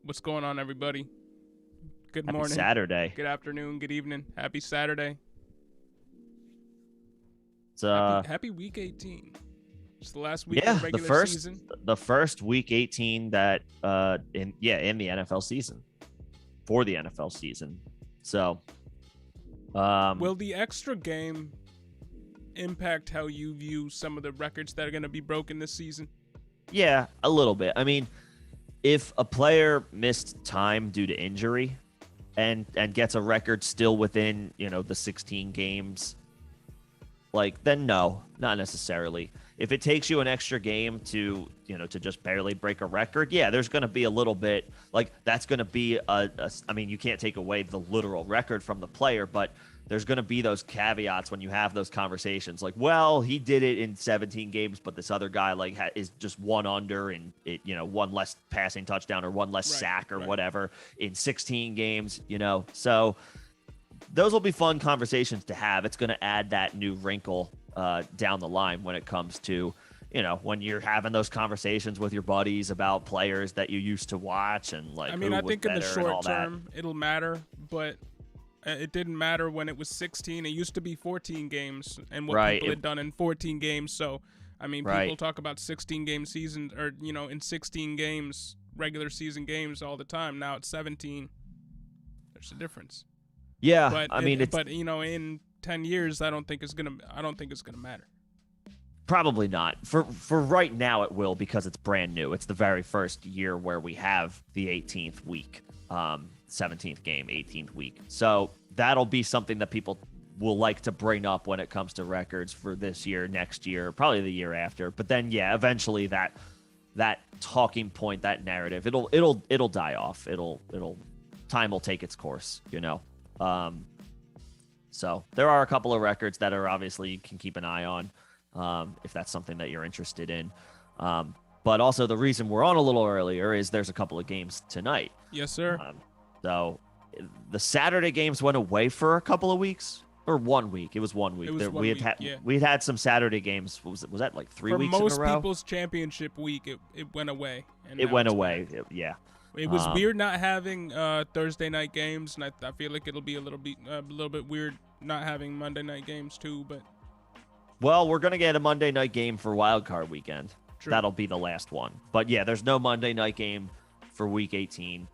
What's going on, everybody? Good morning. Happy Saturday. Good afternoon. Good evening. Happy Saturday. It's happy week 18. It's the last week of the regular season. The first week 18 that in the NFL season. For the NFL season. So will the extra game impact how you view some of the records that are going to be broken this season? Yeah, a little bit. I mean, if a player missed time due to injury and gets a record still within, the 16 games, then no, not necessarily. If it takes you an extra game to just barely break a record, yeah, there's going to be a little bit, that's going to be I mean, you can't take away the literal record from the player, but there's going to be those caveats when you have those conversations. Well, he did it in 17 games, but this other guy is just one under and one less passing touchdown or one less sack or whatever in 16 games. So those will be fun conversations to have. It's going to add that new wrinkle down the line when it comes to when you're having those conversations with your buddies about players that you used to watch and I think in the short term it'll matter, but it didn't matter when it was 16. It used to be 14 games and what people had done in 14 games. So, I mean, people talk about 16-game seasons or, in 16 games, regular season games all the time. Now it's 17. There's a difference. Yeah, but but in 10 years, I don't think it's gonna matter. Probably not. For right now, it will because it's brand new. It's the very first year where we have the 18th week. 17th game, 18th week. So that'll be something that people will like to bring up when it comes to records for this year, next year, probably the year after. But then, yeah, eventually that talking point, that narrative, it'll die off. Time will take its course, So there are a couple of records that are obviously you can keep an eye on if that's something that you're interested in. But also the reason we're on a little earlier is there's a couple of games tonight. Yes, sir. So the Saturday games went away for a couple of weeks or 1 week. It was 1 week. We had some Saturday games. Was that 3 weeks in a row? For most people's championship week, it went away. It went away. Yeah. It was weird not having Thursday night games, and I feel like it'll be a little bit weird not having Monday night games too. But we're gonna get a Monday night game for Wild Card Weekend. True. That'll be the last one. But yeah, there's no Monday night game for Week 18.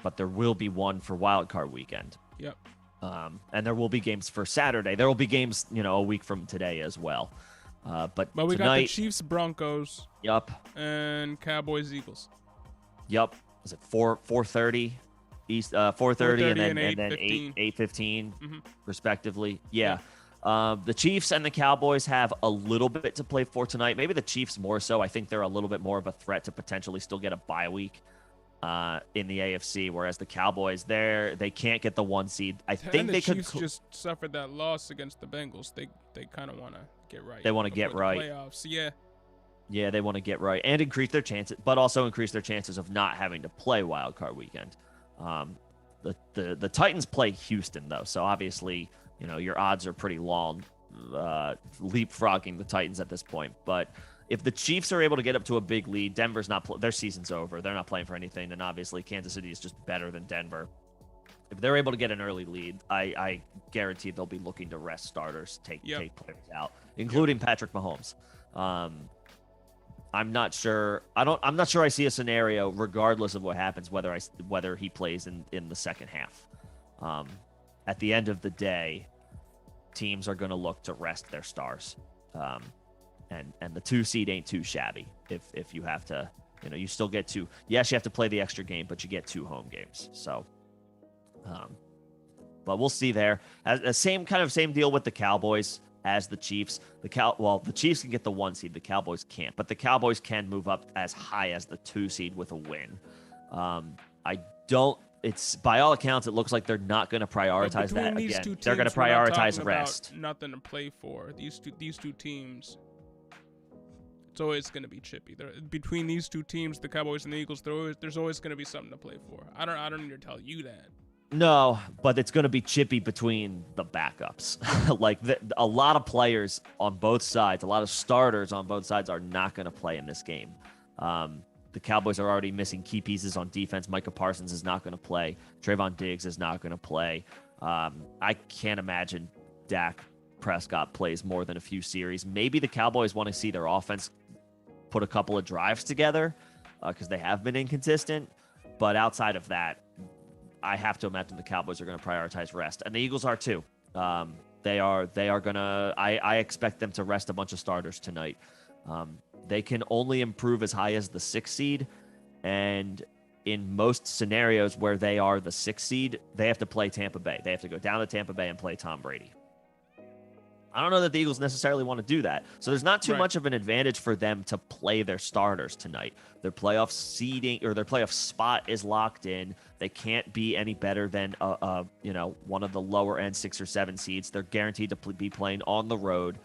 But there will be one for Wild Card Weekend. Yep. And there will be games for Saturday. There will be games, a week from today as well. But we tonight, got the Chiefs Broncos. Yup. And Cowboys Eagles. Yup. Is it 4:30 East? 4:30 and then 8:15 respectively. Yeah. The Chiefs and the Cowboys have a little bit to play for tonight. Maybe the Chiefs more so. I think they're a little bit more of a threat to potentially still get a bye week in the AFC, whereas the Cowboys, they can't get the 1 seed. I think they could. The Chiefs just suffered that loss against the Bengals. They kind of want to get right. They want to get right. Playoffs, yeah. Yeah, they want to get right and increase their chances, but also increase their chances of not having to play Wild Card Weekend. The Titans play Houston though, so obviously your odds are pretty long leapfrogging the Titans at this point. But if the Chiefs are able to get up to a big lead, Denver's not their season's over. They're not playing for anything, and obviously Kansas City is just better than Denver. If they're able to get an early lead, I guarantee they'll be looking to rest starters, take players out, including Patrick Mahomes. I'm not sure. I'm not sure I see a scenario, regardless of what happens, whether he plays in the second half. At the end of the day, teams are going to look to rest their stars. And the 2 seed ain't too shabby if you have to, you still get to, yes, you have to play the extra game, but you get 2 home games. So, but we'll see there. Same deal with the Cowboys as the Chiefs. The Chiefs can get the 1 seed, the Cowboys can't, but the Cowboys can move up as high as the 2 seed with a win. It's by all accounts, it looks like they're not going to prioritize that again. Teams, they're going to prioritize rest. Nothing to play for. These two teams, it's always going to be chippy. Between these 2 teams, the Cowboys and the Eagles, there's always going to be something to play for. I don't need to tell you that. No, but it's going to be chippy between the backups. A lot of players on both sides, a lot of starters on both sides are not going to play in this game. The Cowboys are already missing key pieces on defense. Micah Parsons is not going to play. Trayvon Diggs is not going to play. I can't imagine Dak Prescott plays more than a few series. Maybe the Cowboys want to see their offense put a couple of drives together because they have been inconsistent. But outside of that, I have to imagine the Cowboys are going to prioritize rest, and the Eagles are too. They are going to. I expect them to rest a bunch of starters tonight. They can only improve as high as the 6 seed, and in most scenarios where they are the 6 seed, they have to play Tampa Bay. They have to go down to Tampa Bay and play Tom Brady. I don't know that the Eagles necessarily want to do that. So there's not too much of an advantage for them to play their starters tonight. Their playoff seeding or their playoff spot is locked in. They can't be any better than one of the lower end 6 or 7 seeds. They're guaranteed to be playing on the road.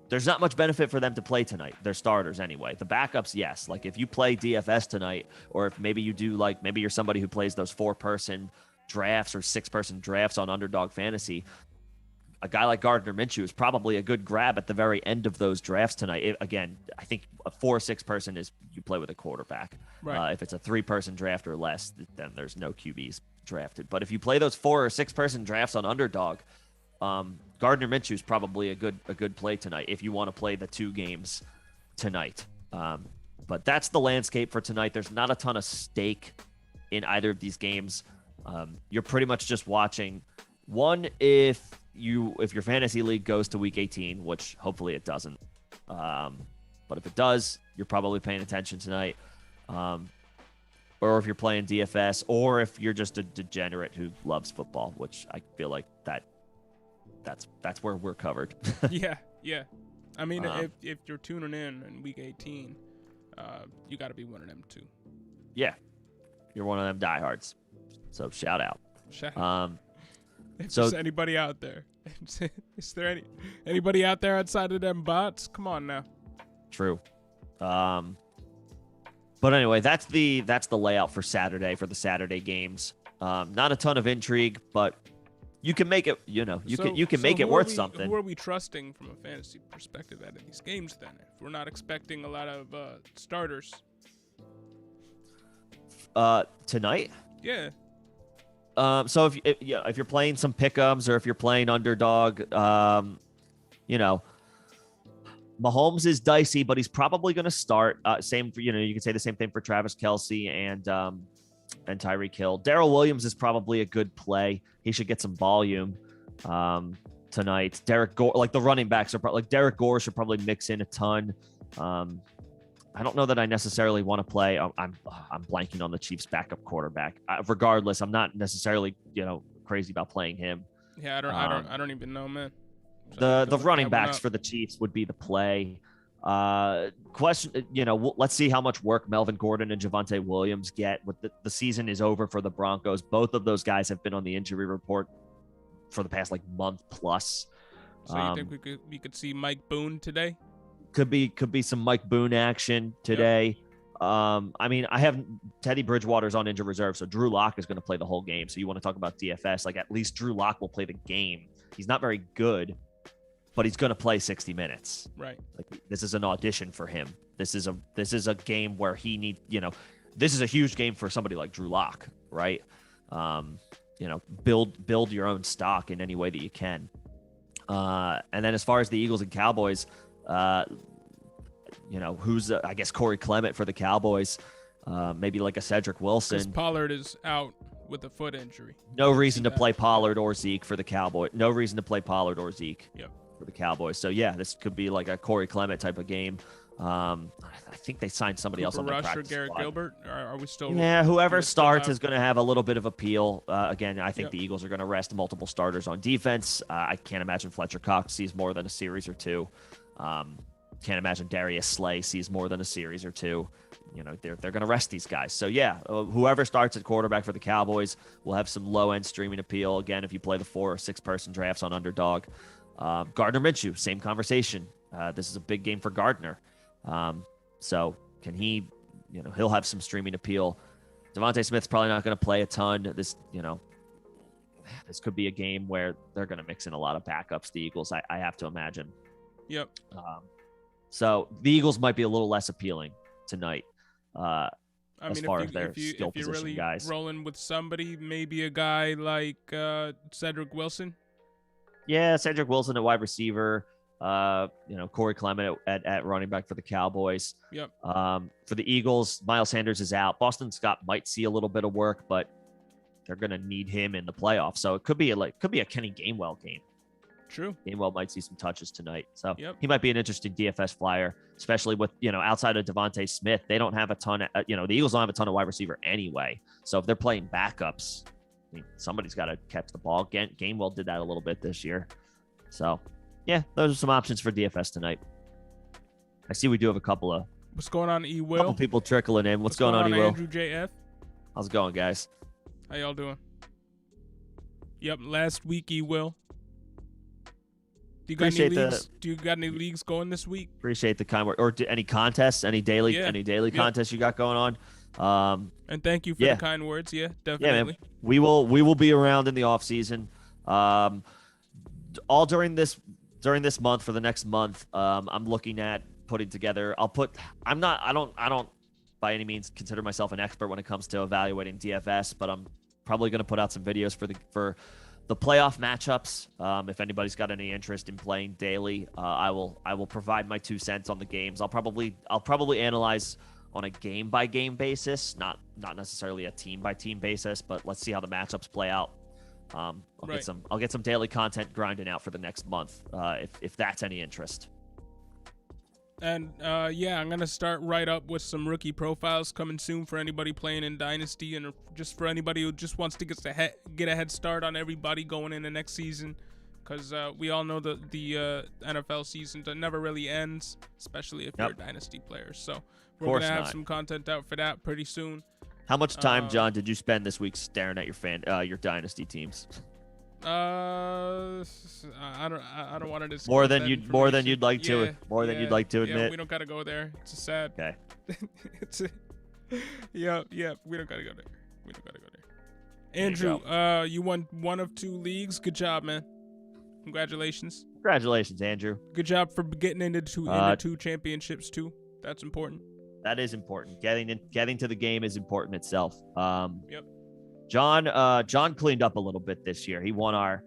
There's not much benefit for them to play tonight. Their starters anyway. The backups, yes. If you play DFS tonight, or if maybe you do maybe you're somebody who plays those 4-person drafts or 6-person drafts on Underdog Fantasy, a guy like Gardner Minshew is probably a good grab at the very end of those drafts tonight. Again, I think a 4 or 6-person is you play with a quarterback. Right. If it's a 3-person draft or less, then there's no QBs drafted. But if you play those 4 or 6-person drafts on Underdog, Gardner Minshew is probably a good play tonight if you want to play the 2 games tonight. But that's the landscape for tonight. There's not a ton of stake in either of these games. You're pretty much just watching one if your fantasy league goes to week 18, which hopefully it doesn't. But if it does, you're probably paying attention tonight. Or if you're playing DFS, or if you're just a degenerate who loves football, which I feel like that's where we're covered. Yeah. I mean, if you're tuning in week 18, you got to be one of them too. Yeah, you're one of them diehards. So shout out. If there's anybody out there, is there anybody out there outside of them bots? Come on now. True. But anyway, that's the layout for Saturday, for the Saturday games. Not a ton of intrigue, but you can make it. You can make it worth something. Who are we trusting from a fantasy perspective out of these games then? If we're not expecting a lot of starters tonight. Yeah. So if you're playing some pick'ems or if you're playing Underdog, Mahomes is dicey, but he's probably going to start. Same for, you can say the same thing for Travis Kelce and Tyreek Hill. Darrell Williams is probably a good play. He should get some volume tonight. Derek Gore, the running backs are probably Derek Gore should probably mix in a ton. I don't know that I necessarily want to play. I'm blanking on the Chiefs' backup quarterback. Regardless, I'm not necessarily crazy about playing him. Yeah, I don't even know, man. So the running backs for the Chiefs would be the play. Question, let's see how much work Melvin Gordon and Javonte Williams get. With the season is over for the Broncos. Both of those guys have been on the injury report for the past month plus. So you think we could see Mike Boone today? Could be some Mike Boone action today. Yep. I have Teddy Bridgewater's on injured reserve, so Drew Lock is going to play the whole game. So you want to talk about DFS? At least Drew Lock will play the game. He's not very good, but he's going to play 60 minutes. Right. This is an audition for him. This is a game where he needs. This is a huge game for somebody like Drew Lock, right? Build your own stock in any way that you can. And then as far as the Eagles and Cowboys. Who's I guess Corey Clement for the Cowboys, maybe like a Cedric Wilson. Pollard is out with a foot injury. No reason to play Pollard or Zeke for the Cowboys. No reason to play Pollard or Zeke for the Cowboys. So, yeah, this could be like a Corey Clement type of game. I think they signed somebody else on the practice or Garrett squad. Gilbert? Or are we still? Yeah, whoever starts is going to have a little bit of appeal. Again, I think the Eagles are going to rest multiple starters on defense. I can't imagine Fletcher Cox sees more than a series or two. Can't imagine Darius Slay sees more than a series or two. You know, they're going to rest these guys. So, yeah, whoever starts at quarterback for the Cowboys will have some low-end streaming appeal. Again, if you play the 4 or 6-person drafts on Underdog. Gardner Minshew, same conversation. This is a big game for Gardner. So can he, he'll have some streaming appeal. Devontae Smith's probably not going to play a ton. This could be a game where they're going to mix in a lot of backups, the Eagles, I have to imagine. Yep. So the Eagles might be a little less appealing tonight. As far as their skill position really guys. Rolling with somebody, maybe a guy like Cedric Wilson. Yeah, Cedric Wilson at wide receiver. Corey Clement at running back for the Cowboys. Yep. For the Eagles, Miles Sanders is out. Boston Scott might see a little bit of work, but they're going to need him in the playoffs. So it could be a Kenny Gainwell game. True. Gainwell might see some touches tonight. So he might be an interesting DFS flyer, especially with, outside of Devontae Smith, they don't have a ton of, the Eagles don't have a ton of wide receiver anyway. So if they're playing backups, somebody's got to catch the ball. Gainwell did that a little bit this year. So, yeah, those are some options for DFS tonight. I see we do have a couple of What's going on, E-Will? Couple people trickling in. What's going on, E-Will? Andrew JF? How's it going, guys? How y'all doing? Yep, last week, E-Will. Do you got any leagues? Do you got any leagues going this week? Appreciate the kind word. Or any contests, any daily contests you got going on. And thank you for the kind words. Yeah, definitely. Yeah, man. We will be around in the off season. All during this month for the next month. I'm looking at putting together. I don't by any means consider myself an expert when it comes to evaluating DFS, but I'm probably going to put out some videos for the playoff matchups. If anybody's got any interest in playing daily, I will provide my 2 cents on the games. I'll probably analyze on a game by game basis, not necessarily a team by team basis, but let's see how the matchups play out. I'll get some daily content grinding out for the next month, if that's any interest. And I'm gonna start right up with some rookie profiles coming soon for anybody playing in Dynasty, and just for anybody who just wants to get a head start on everybody going into next season, because we all know the NFL season never really ends, especially if you're a Dynasty player. So we're gonna have some content out for that pretty soon. How much time, John, did you spend this week staring at your Dynasty teams? I don't want to discuss more than you'd like to admit. Yeah, we don't gotta go there. It's sad. Okay. We don't gotta go there. Andrew, you won 1 of 2 leagues. Good job, man. Congratulations. Congratulations, Andrew. Good job for getting into two championships too. That's important. That is important. Getting to the game is important itself. Yep. John cleaned up a little bit this year. He won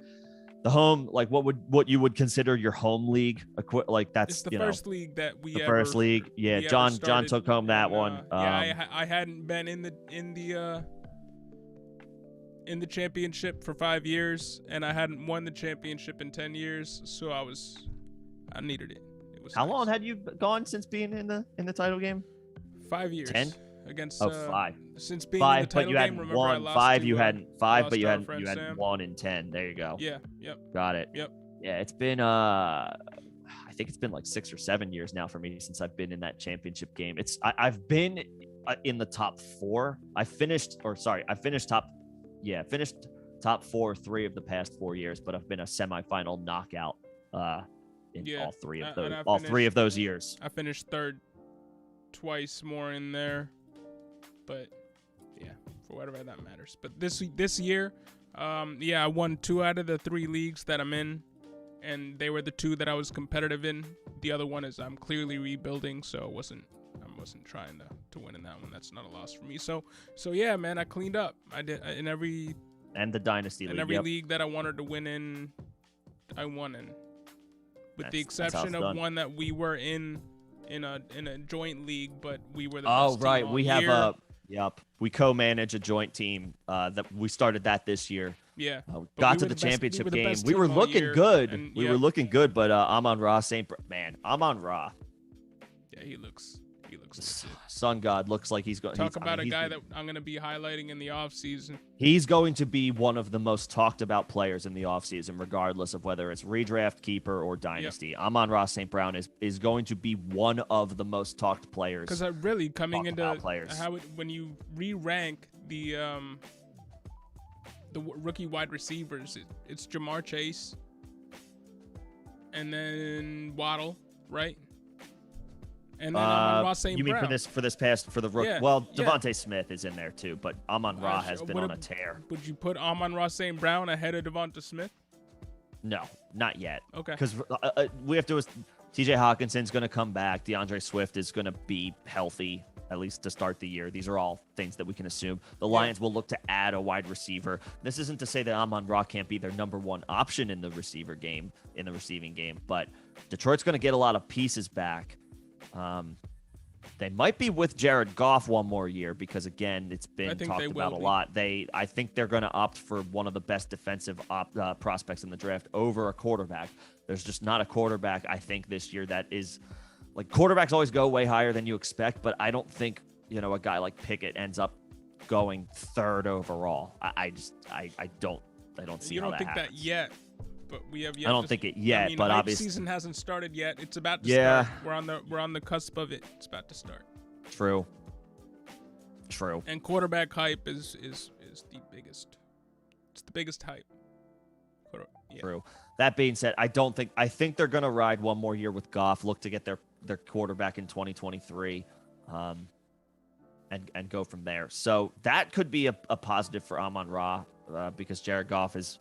the home, like what you would consider your home league. Like that's it's the first league that we first league. Yeah, John took home that one. I hadn't been in the championship for 5 years, and I hadn't won the championship in 10 years, so I needed it. How long had you gone since being in the title game? 5 years. 10? Against 5. Since being 5, in the title but you hadn't game, remember won I lost 5. To, you hadn't 5, but you hadn't Sam. won in 10. There you go. Yeah. Yep. Got it. Yep. Yeah, it's been I think it's been like 6 or 7 years now for me since I've been in that championship game. I've been in the top 4. I finished top 4 3 of the past 4 years, but I've been a semifinal knockout in all 3 of those years. I finished 3rd twice more in there, but yeah, for whatever that matters. But this year, I won 2 out of the 3 leagues that I'm in, and they were the 2 that I was competitive in. The other one is I'm clearly rebuilding, so I wasn't trying to win in that one. That's not a loss for me. So yeah, man, I cleaned up. I did in every and the Dynasty league. In every league that I wanted to win in, I won in. With the exception of one that we were in a joint league, but we were the best team all we year. have Yep. We co-manage a joint team that we started that this year. Yeah. Got to the championship game. We were looking good. We were looking good, but Amon-Ra Man, Amon-Ra. Yeah, he looks Sun God looks like he's going. Talk about a guy that I'm going to be highlighting in the offseason. He's going to be one of the most talked about players in the offseason, regardless of whether it's redraft, keeper, or dynasty. Yep. Amon-Ra St. Brown is going to be one of the most talked players. Because really coming into when you re-rank the rookie wide receivers, it's Jamar Chase and then Waddle, right? And then Amon-Ra St. You mean Brown. for the rookie? Yeah, well, Devontae Smith is in there too, but Amon-Ra has been on a tear. Would you put Amon-Ra St. Brown ahead of Devonta Smith? No, not yet. Okay. Because we have to. T.J. Hawkinson's going to come back. DeAndre Swift is going to be healthy, at least to start the year. These are all things that we can assume. The Lions will look to add a wide receiver. This isn't to say that Amon-Ra can't be their number one option in the receiving game, but Detroit's going to get a lot of pieces back. They might be with Jared Goff one more year because, again, it's been talked about a lot. I think they're going to opt for one of the best defensive prospects in the draft over a quarterback. There's just not a quarterback, I think, this year that is like quarterbacks always go way higher than you expect, but I don't think, a guy like Pickett ends up going third overall. I don't see how that happens. You don't think that yet? But we have yet. I don't think it yet, but obviously season hasn't started yet. It's about to start. We're on the cusp of it. It's about to start. True. And quarterback hype is the biggest. It's the biggest hype. Yeah. True. That being said, I think they're gonna ride one more year with Goff. Look to get their quarterback in 2023, and go from there. So that could be a positive for Amon-Ra because Jared Goff is,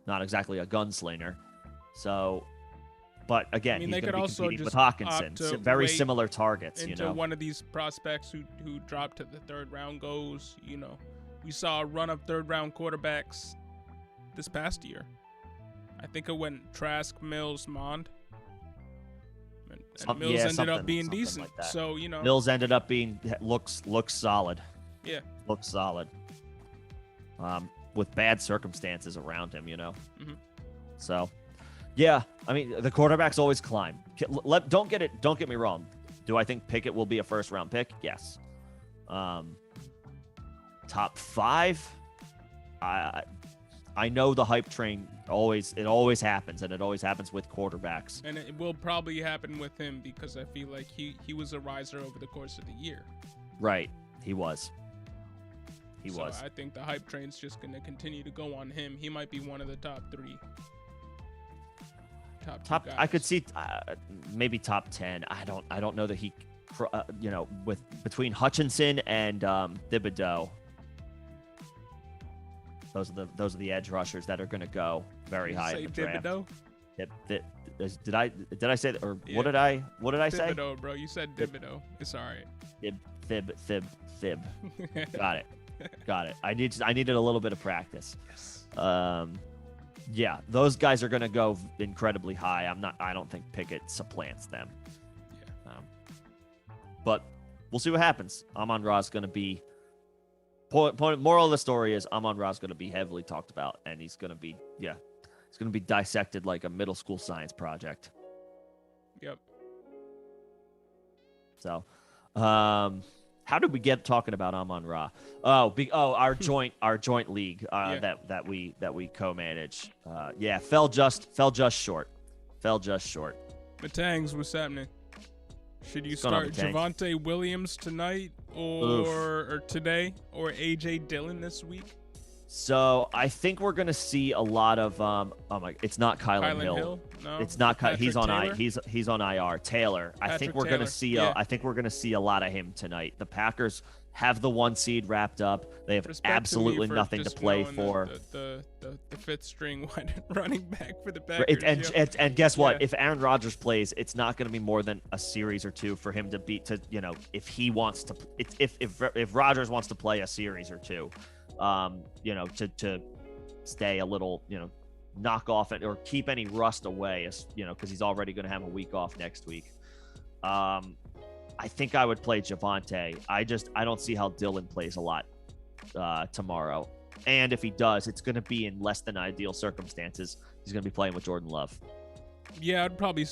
not exactly a gunslinger. So, but again, he's going to be competing with Hawkinson. Very similar targets, into one of these prospects who dropped to the third round goes, we saw a run of third round quarterbacks this past year. I think it went Trask, Mills, Mond. And Mills ended up being decent. Like so, Mills ended up being looks solid. Yeah. Looks solid. With bad circumstances around him, Mm-hmm. So, yeah, I mean, the quarterbacks always climb. Don't get me wrong. Do I think Pickett will be a first round pick? Yes. Top 5. I know the hype train always happens, and it always happens with quarterbacks. And it will probably happen with him because I feel like he was a riser over the course of the year. Right, he was. I think the hype train's just going to continue to go on him. He might be one of the top 3. Top 2 guys. I could see maybe top 10. I don't know that he, with between Hutchinson and Thibodeau. Those are the edge rushers that are going to go very high in the draft. Thibodeau? Did I say that, or yeah. What did I say? Thibodeau, bro. You said Thibodeau. It's all right. Thib. Got it. I needed a little bit of practice. Yes. Yeah, those guys are going to go incredibly high. I don't think Pickett supplants them. Yeah. But we'll see what happens. Amon-Ra is going to be. Moral of the story is Amon-Ra is going to be heavily talked about, and he's going to be dissected like a middle school science project. Yep. So, how did we get talking about Amon-Ra? Our joint league that we co-manage. Fell just short. Matangs, what's happening? Should you start Javonte Williams tonight or today or AJ Dillon this week? So I think we're gonna see a lot of it's not Kylan Hill. No, it's not. He's on Taylor? He's on IR. Taylor. I think we're gonna see. I think we're gonna see a lot of him tonight. The Packers have the 1 seed wrapped up. They have absolutely nothing to play for. The fifth string running back for the Packers. And guess what? If Aaron Rodgers plays, it's not going to be more than a series or 2 for him to beat. If he wants to, if Rodgers wants to play a series or 2, to stay a little, knock off it or keep any rust away, because he's already going to have a week off next week. I I think I would play Javonte. I don't see how Dylan plays a lot tomorrow. And if he does, it's going to be in less than ideal circumstances. He's going to be playing with Jordan Love. Yeah, I would probably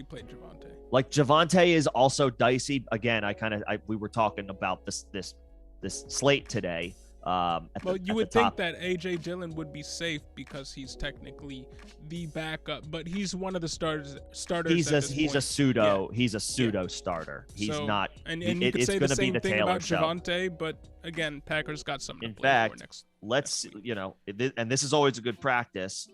play Javonte. Like, Javonte is also dicey. Again, we were talking about this slate today. You would think that AJ Dillon would be safe because he's technically the backup, but he's one of the starters. He's a pseudo starter. He's not. And you could say the same thing about Javonte, but again, Packers got something to play for next. Let's and this is always a good practice.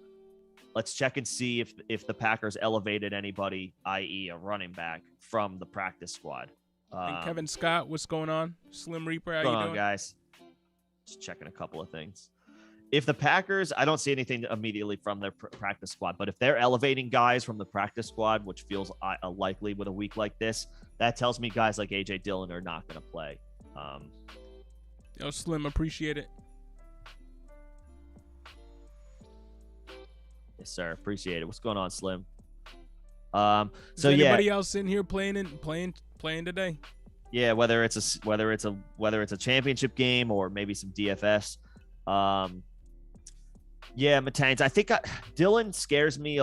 Let's check and see if the Packers elevated anybody, i.e., a running back, from the practice squad. And Kevin Scott, what's going on? Slim Reaper, how you doing, guys? Just checking a couple of things. If the Packers, I don't see anything immediately from their practice squad, but if they're elevating guys from the practice squad, which feels likely with a week like this, that tells me guys like AJ Dillon are not going to play. Yo, Slim, appreciate it. Yes, sir. Appreciate it. What's going on, Slim? Is anybody else in here playing today? Yeah, whether it's a championship game or maybe some DFS. Yeah, Matangs. I think Dylan scares me,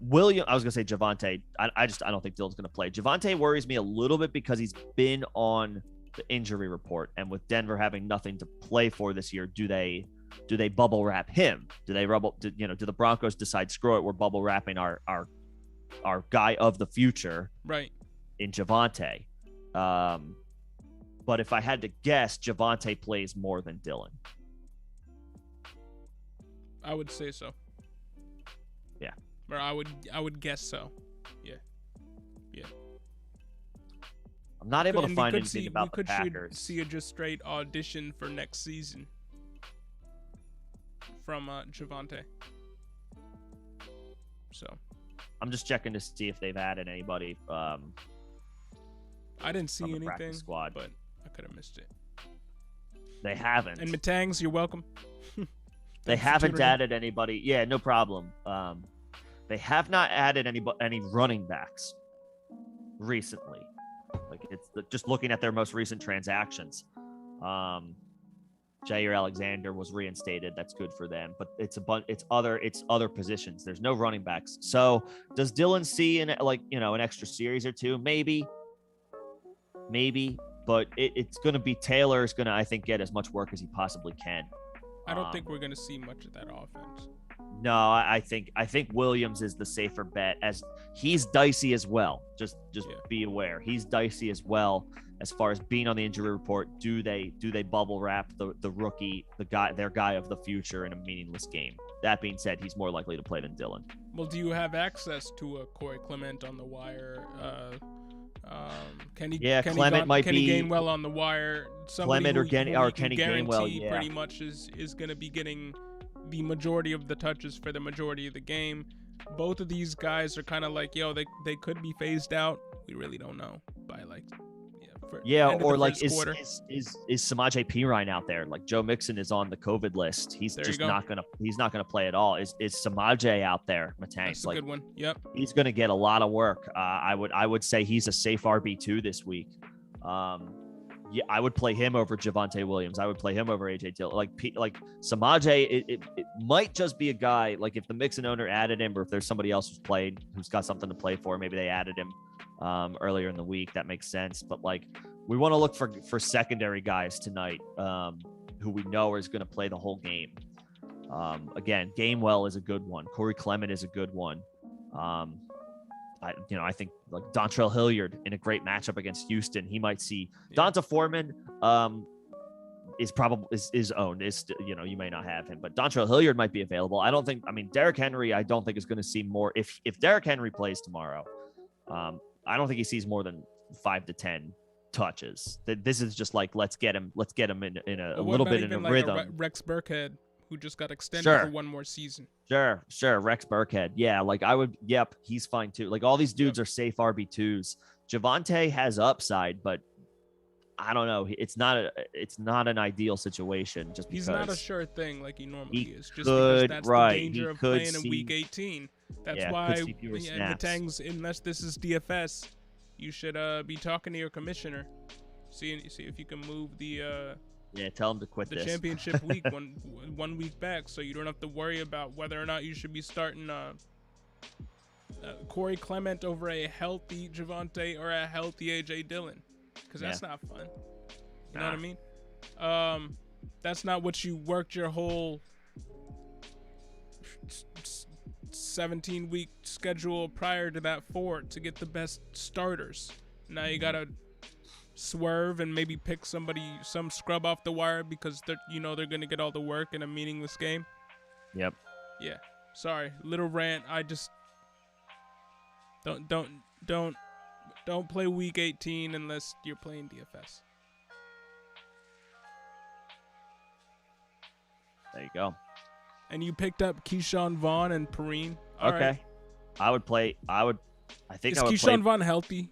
William. I was gonna say Javonte. I don't think Dylan's gonna play. Javonte worries me a little bit because he's been on the injury report, and with Denver having nothing to play for this year, do they bubble wrap him? Do the Broncos decide, screw it, we're bubble wrapping our guy of the future, right, in Javonte? But if I had to guess, Javonte plays more than Dylan. I would say so. Yeah. Or I would guess so. Yeah. I'm not able to find anything about the Packers. See a just straight audition for next season from Javonte. So I'm just checking to see if they've added anybody. I didn't see anything, squad, but I could have missed it. They haven't. And Matangs, you're welcome. They haven't added anybody. Yeah, no problem. They have not added any running backs recently. Like, it's just looking at their most recent transactions. Jair Alexander was reinstated. That's good for them. But it's other positions. There's no running backs. So does Dylan see an extra series or two? Maybe. But it's going to be Taylor's going to, I think, get as much work as he possibly can. I don't think we're going to see much of that offense. No, I think Williams is the safer bet, as he's dicey as well. Just be aware. He's dicey as well as far as being on the injury report. Do they bubble wrap the rookie, their guy of the future, in a meaningless game? That being said, he's more likely to play than Dylan. Well, do you have access to a Corey Clement on the wire? Kenny Gainwell on the wire. Clement or Kenny Gainwell, yeah. Pretty much is going to be getting the majority of the touches for the majority of the game. Both of these guys are kind of like, they could be phased out. We really don't know by is Samaje Perine out there? Like, Joe Mixon is on the COVID list. He's not gonna play at all. Is Samaje out there? Matangs, that's a good one. Yep. He's gonna get a lot of work. I would say he's a safe RB2 this week. Yeah, I would play him over Javonte Williams. I would play him over AJ Dillon. Like Samaje, it might just be a guy, like, if the Mixon owner added him, or if there's somebody else who's got something to play for, maybe they added him earlier in the week. That makes sense. But, like, we want to look for secondary guys tonight who we know is going to play the whole game. Again, Gainwell is a good one. Corey Clement is a good one. I think, like, Dontrell Hilliard in a great matchup against Houston. He might see Donta Foreman is owned. You may not have him, but Dontrell Hilliard might be available. Derrick Henry, I don't think is going to see more. If Derrick Henry plays tomorrow, I don't think he sees more than 5 to 10 touches. This is just like, let's get him in a little bit in a rhythm. Rex Burkhead, who just got extended for one more season. Sure. Rex Burkhead. Yeah, like, he's fine too. Like, all these dudes are safe RB2s. Javonte has upside, but I don't know. It's not an ideal situation, just because he's not a sure thing like he normally is. Just because that's the danger of playing in week 18. That's why Matangs, unless this is DFS, you should be talking to your commissioner, see if you can move the tell him to quit the this championship week one week back, so you don't have to worry about whether or not you should be starting Corey Clement over a healthy Javonte or a healthy AJ Dillon, because that's not fun. You know what I mean? That's not what you worked your whole 17-week schedule prior to that for, to get the best starters. Now you gotta swerve and maybe pick some scrub off the wire because they're gonna get all the work in a meaningless game. Yep. Yeah. Sorry, little rant. I just don't play week 18 unless you're playing DFS. There you go. And you picked up Keyshawn Vaughn and Perrine. Okay. Right. I would play. Is Keyshawn Vaughn healthy?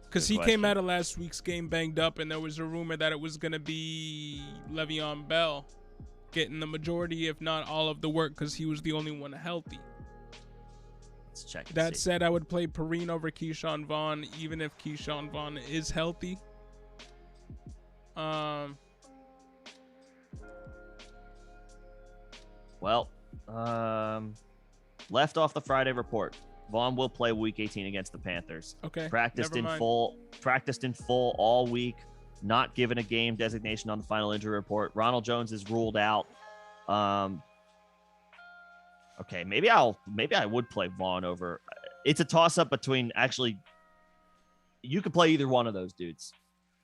Because he came out of last week's game banged up, and there was a rumor that it was going to be Le'Veon Bell getting the majority, if not all, of the work because he was the only one healthy. Let's check. That said, I would play Perrine over Keyshawn Vaughn, even if Keyshawn Vaughn is healthy. Well, left off the Friday report, Vaughn will play Week 18 against the Panthers. Okay. Practiced in full all week. Not given a game designation on the final injury report. Ronald Jones is ruled out. Okay, maybe I would play Vaughn over. It's a toss up between actually. You could play either one of those dudes.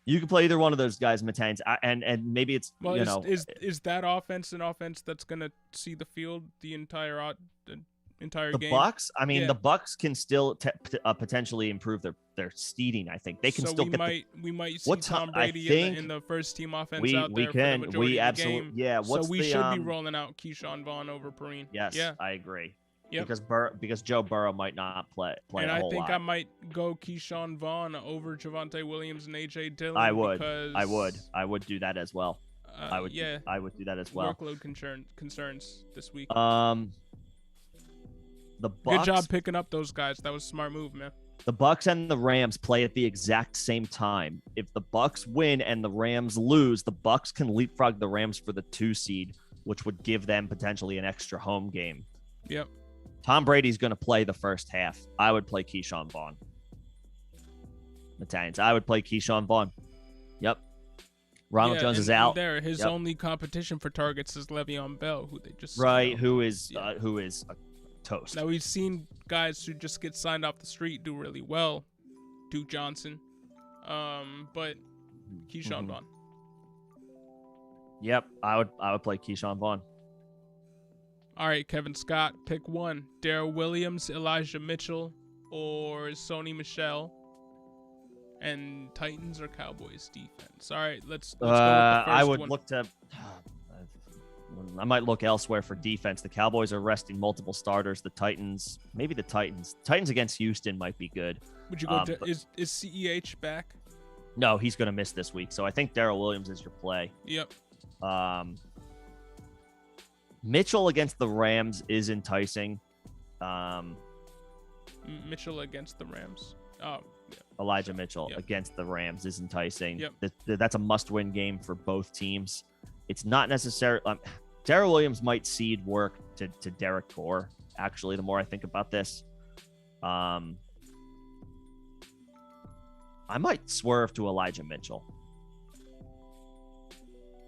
You could play either one of those guys, Matans, and maybe it's is that offense an offense that's gonna see the field the entire game? The Bucks. I mean, the Bucks can still potentially improve their seeding. I think they can still get. We might see Tom Brady in the first team offense out there. We absolutely game. Yeah. So we should be rolling out Keyshawn Vaughn over Perrine. Yes, yeah. I agree. Yep. Because Joe Burrow might not play and a whole lot. I think I might go Keyshawn Vaughn over Javonte Williams and AJ Dillon. I would do that as well. I would do that as well. Workload concerns this week. The Bucks, good job picking up those guys. That was a smart move, man. The Bucks and the Rams play at the exact same time. If the Bucks win and the Rams lose, the Bucks can leapfrog the Rams for the 2 seed, which would give them potentially an extra home game. Yep. Tom Brady's going to play the first half. I would play Keyshawn Vaughn. Italians. I would play Keyshawn Vaughn. Yep. Ronald Jones is out. His only competition for targets is Le'Veon Bell, who they just who is a toast. Now we've seen guys who just get signed off the street do really well. Duke Johnson, but Keyshawn Vaughn. Yep, I would play Keyshawn Vaughn. All right, Kevin Scott, pick one: Darrell Williams, Elijah Mitchell, or Sony Michel. And Titans or Cowboys defense. All right, let's go with the first I would one. look to. I might look elsewhere for defense. The Cowboys are resting multiple starters. The Titans, maybe the Titans. Titans against Houston might be good. Would you go? Is CEH back? No, he's going to miss this week. So I think Darrell Williams is your play. Yep. Mitchell against the Rams is enticing. Mitchell against the Rams. Oh, yeah. Elijah Mitchell against the Rams is enticing. Yep. That's a must-win game for both teams. It's not necessary. Darrell Williams might cede work to Derek Gore. Actually, the more I think about this, I might swerve to Elijah Mitchell.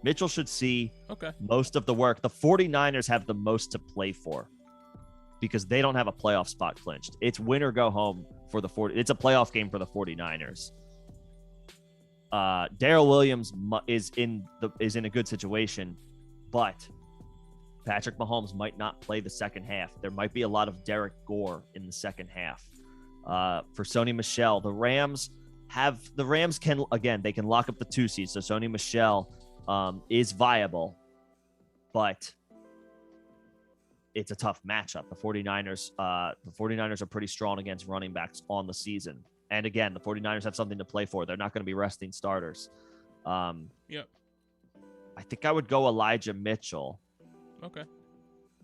Mitchell should see most of the work. The 49ers have the most to play for because they don't have a playoff spot clinched. It's win or go home for the 40. It's a playoff game for the 49ers. Darrell Williams is in a good situation, but Patrick Mahomes might not play the second half. There might be a lot of Derek Gore in the second half. For Sony Michel, the Rams can lock up the 2 seed. So Sony Michel is viable, but it's a tough matchup. The 49ers are pretty strong against running backs on the season. And again, the 49ers have something to play for. They're not going to be resting starters. Yep. I think I would go Elijah Mitchell. Okay.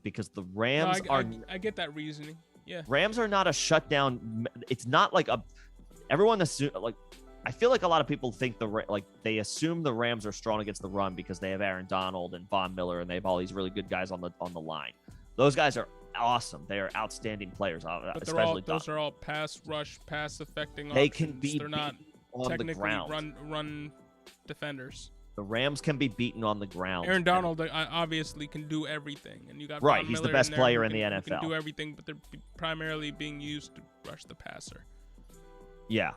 Because the Rams I get that reasoning. Yeah. Rams are not a shutdown. It's not like everyone I feel like a lot of people think they assume the Rams are strong against the run because they have Aaron Donald and Von Miller and they have all these really good guys on the line. Those guys are awesome. They are outstanding players. But especially those are all pass rush, pass affecting they options. Can be They're not on technically the ground. run defenders. The Rams can be beaten on the ground. Aaron Donald obviously can do everything, and you got right. Von He's Miller the best player in the NFL. NFL. Can do everything, but they're primarily being used to rush the passer. Yeah.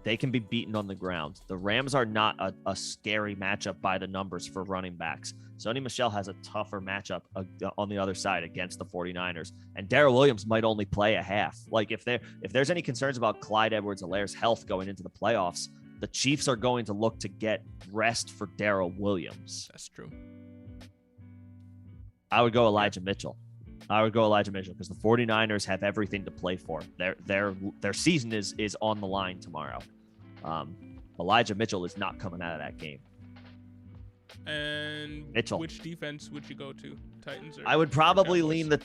They can be beaten on the ground. The Rams are not a scary matchup by the numbers for running backs. Sony Michel has a tougher matchup on the other side against the 49ers. And Darrell Williams might only play a half. Like if there's any concerns about Clyde Edwards-Helaire's health going into the playoffs, the Chiefs are going to look to get rest for Darrell Williams. That's true. I would go Elijah Mitchell. Because the 49ers have everything to play for. Their season is on the line tomorrow. Elijah Mitchell is not coming out of that game. And Mitchell. Which defense would you go to? Titans or I would probably Cowboys? lean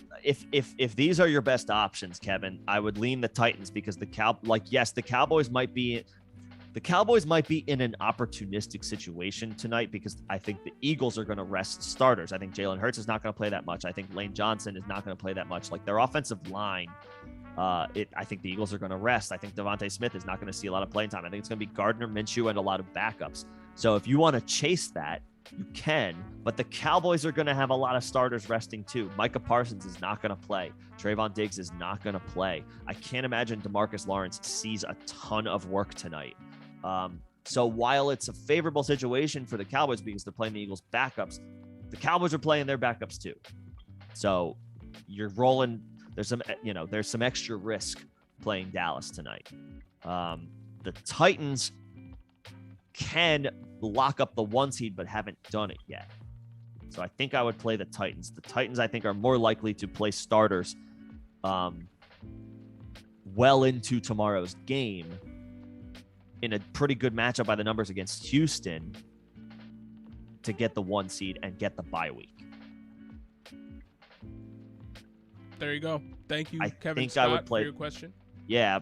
if these are your best options, Kevin, I would lean the Titans because the Cowboys might be in an opportunistic situation tonight because I think the Eagles are going to rest starters. I think Jalen Hurts is not going to play that much. I think Lane Johnson is not going to play that much. Like their offensive line, I think the Eagles are going to rest. I think Devontae Smith is not going to see a lot of playing time. I think it's going to be Gardner Minshew and a lot of backups. So if you want to chase that, you can, but the Cowboys are going to have a lot of starters resting too. Micah Parsons is not going to play. Trayvon Diggs is not going to play. I can't imagine DeMarcus Lawrence sees a ton of work tonight. So while it's a favorable situation for the Cowboys because they're playing the Eagles backups, the Cowboys are playing their backups too. So you're rolling. There's some extra risk playing Dallas tonight. The Titans can lock up the 1 seed, but haven't done it yet. So I think I would play the Titans. The Titans, I think, are more likely to play starters well into tomorrow's game in a pretty good matchup by the numbers against Houston to get the 1 seed and get the bye week. There you go. Thank you, Kevin think Scott, I would play, for your question. Yeah.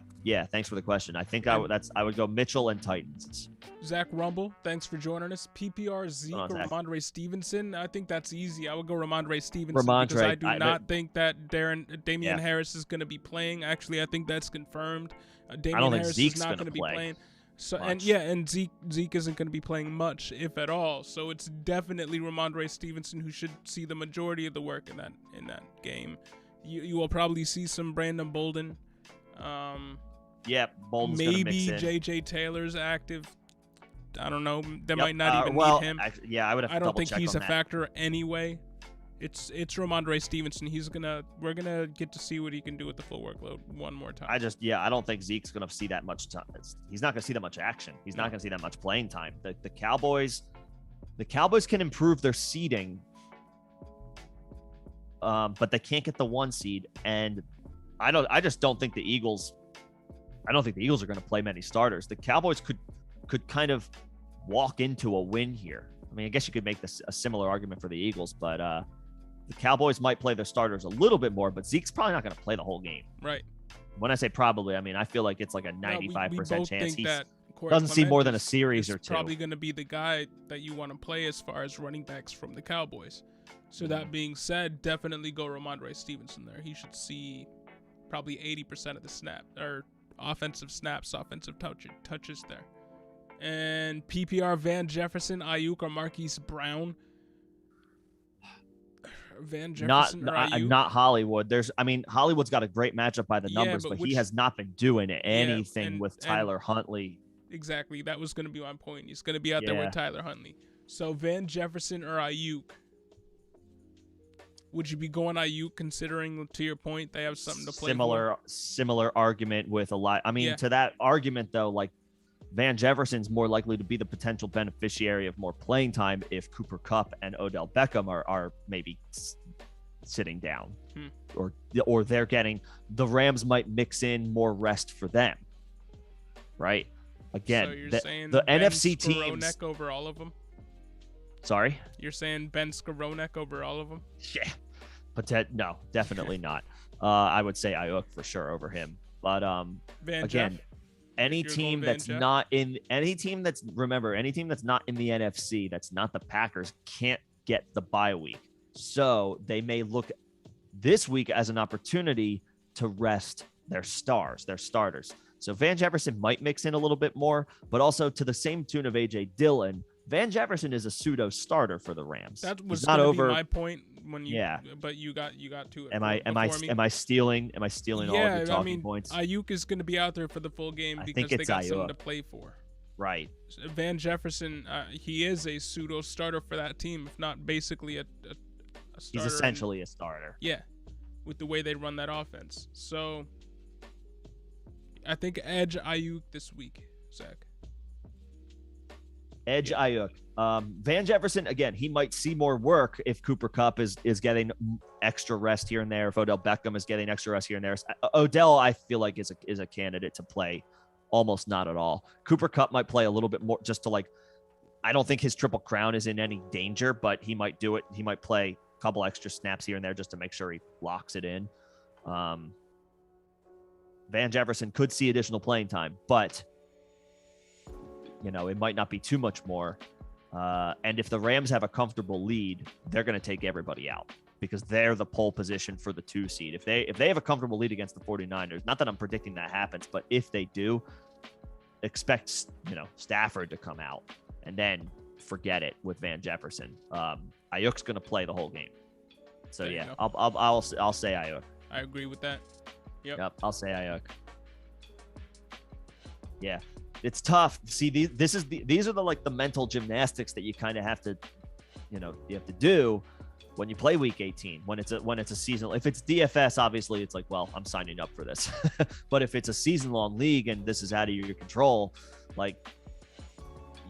Thanks for the question. I think I would go Mitchell and Titans. Zach Rumble, thanks for joining us. PPR, Zeke, or Ramondre Stevenson. I think that's easy. I would go Ramondre Stevenson because I do not think that Damian Harris is going to be playing. Actually, I think that's confirmed. Damian Harris is not going to be playing. So much. and Zeke isn't going to be playing much, if at all. So it's definitely Ramondre Stevenson who should see the majority of the work in that game. You will probably see some Brandon Bolden. Bolden's maybe gonna mix in. JJ Taylor's active. I don't know. They might not even need him. Actually, I would have to I don't think double-check he's on a that. factor anyway. It's Ramondre Stevenson. We're gonna get to see what he can do with the full workload one more time. I don't think Zeke's gonna see that much time. He's not gonna see that much action. He's not gonna see that much playing time. The Cowboys can improve their seeding, but they can't get the 1 seed. And I just don't think the Eagles. I don't think the Eagles are going to play many starters. The Cowboys could kind of walk into a win here. I mean, I guess you could make this a similar argument for the Eagles, but the Cowboys might play their starters a little bit more, but Zeke's probably not going to play the whole game. Right. When I say probably, I mean, I feel like it's like a 95% chance he doesn't see more than a series or two. Probably going to be the guy that you want to play as far as running backs from the Cowboys. So that being said, definitely go Ramondre Stevenson there. He should see probably 80% of the snap or offensive snaps, offensive touches there. And PPR, Van Jefferson, Ayuk, or Marquise Brown. Van Jefferson or Ayuk? Not Hollywood. Hollywood's got a great matchup by the numbers, but he has not been doing anything with Tyler Huntley. Exactly. That was going to be my point. He's going to be out there with Tyler Huntley. So Van Jefferson or Ayuk. Would you be going Ayuk considering, to your point, they have something to play for? Similar argument with a lot. I mean, to that argument, though, like Van Jefferson's more likely to be the potential beneficiary of more playing time if Cooper Kupp and Odell Beckham are maybe sitting down or they're getting the Rams might mix in more rest for them. Right. Again, so you're saying the Ben NFC teams Skowronek over all of them? Sorry? You're saying Ben Skowronek over all of them? Yeah. No, definitely not. I would say Ayuk for sure over him. But again, any team that's not in the NFC, that's not the Packers, can't get the bye week. So they may look this week as an opportunity to rest their starters. So Van Jefferson might mix in a little bit more, but also to the same tune of A.J. Dillon, Van Jefferson is a pseudo starter for the Rams. That was not over my point when you. Yeah. But you got to it. Am I stealing all of your talking points? Ayuk is going to be out there for the full game because they got something to play for. Right. Van Jefferson, he is a pseudo starter for that team, if not basically a starter. He's essentially a starter. Yeah, with the way they run that offense. So I think edge Ayuk this week, Zach. Edge Ayuk. Van Jefferson, again, he might see more work if Cooper Kupp is getting extra rest here and there, if Odell Beckham is getting extra rest here and there. Odell, I feel like, is a candidate to play almost not at all. Cooper Kupp might play a little bit more just to, like, I don't think his Triple Crown is in any danger, but he might do it. He might play a couple extra snaps here and there just to make sure he locks it in. Van Jefferson could see additional playing time, but it might not be too much more. And if the Rams have a comfortable lead, they're going to take everybody out because they're the pole position for the 2 seed. If they have a comfortable lead against the 49ers, not that I'm predicting that happens, but if they do, expect, Stafford to come out and then forget it with Van Jefferson. Ayuk's going to play the whole game. So yeah, I'll say Ayuk. I agree with that. Yep, I'll say Ayuk. Yeah. It's tough. See, these are the mental gymnastics that you kind of have to, you have to do when you play Week 18. When it's a seasonal, if it's DFS, obviously it's like, well, I'm signing up for this. But if it's a season-long league and this is out of your control, like,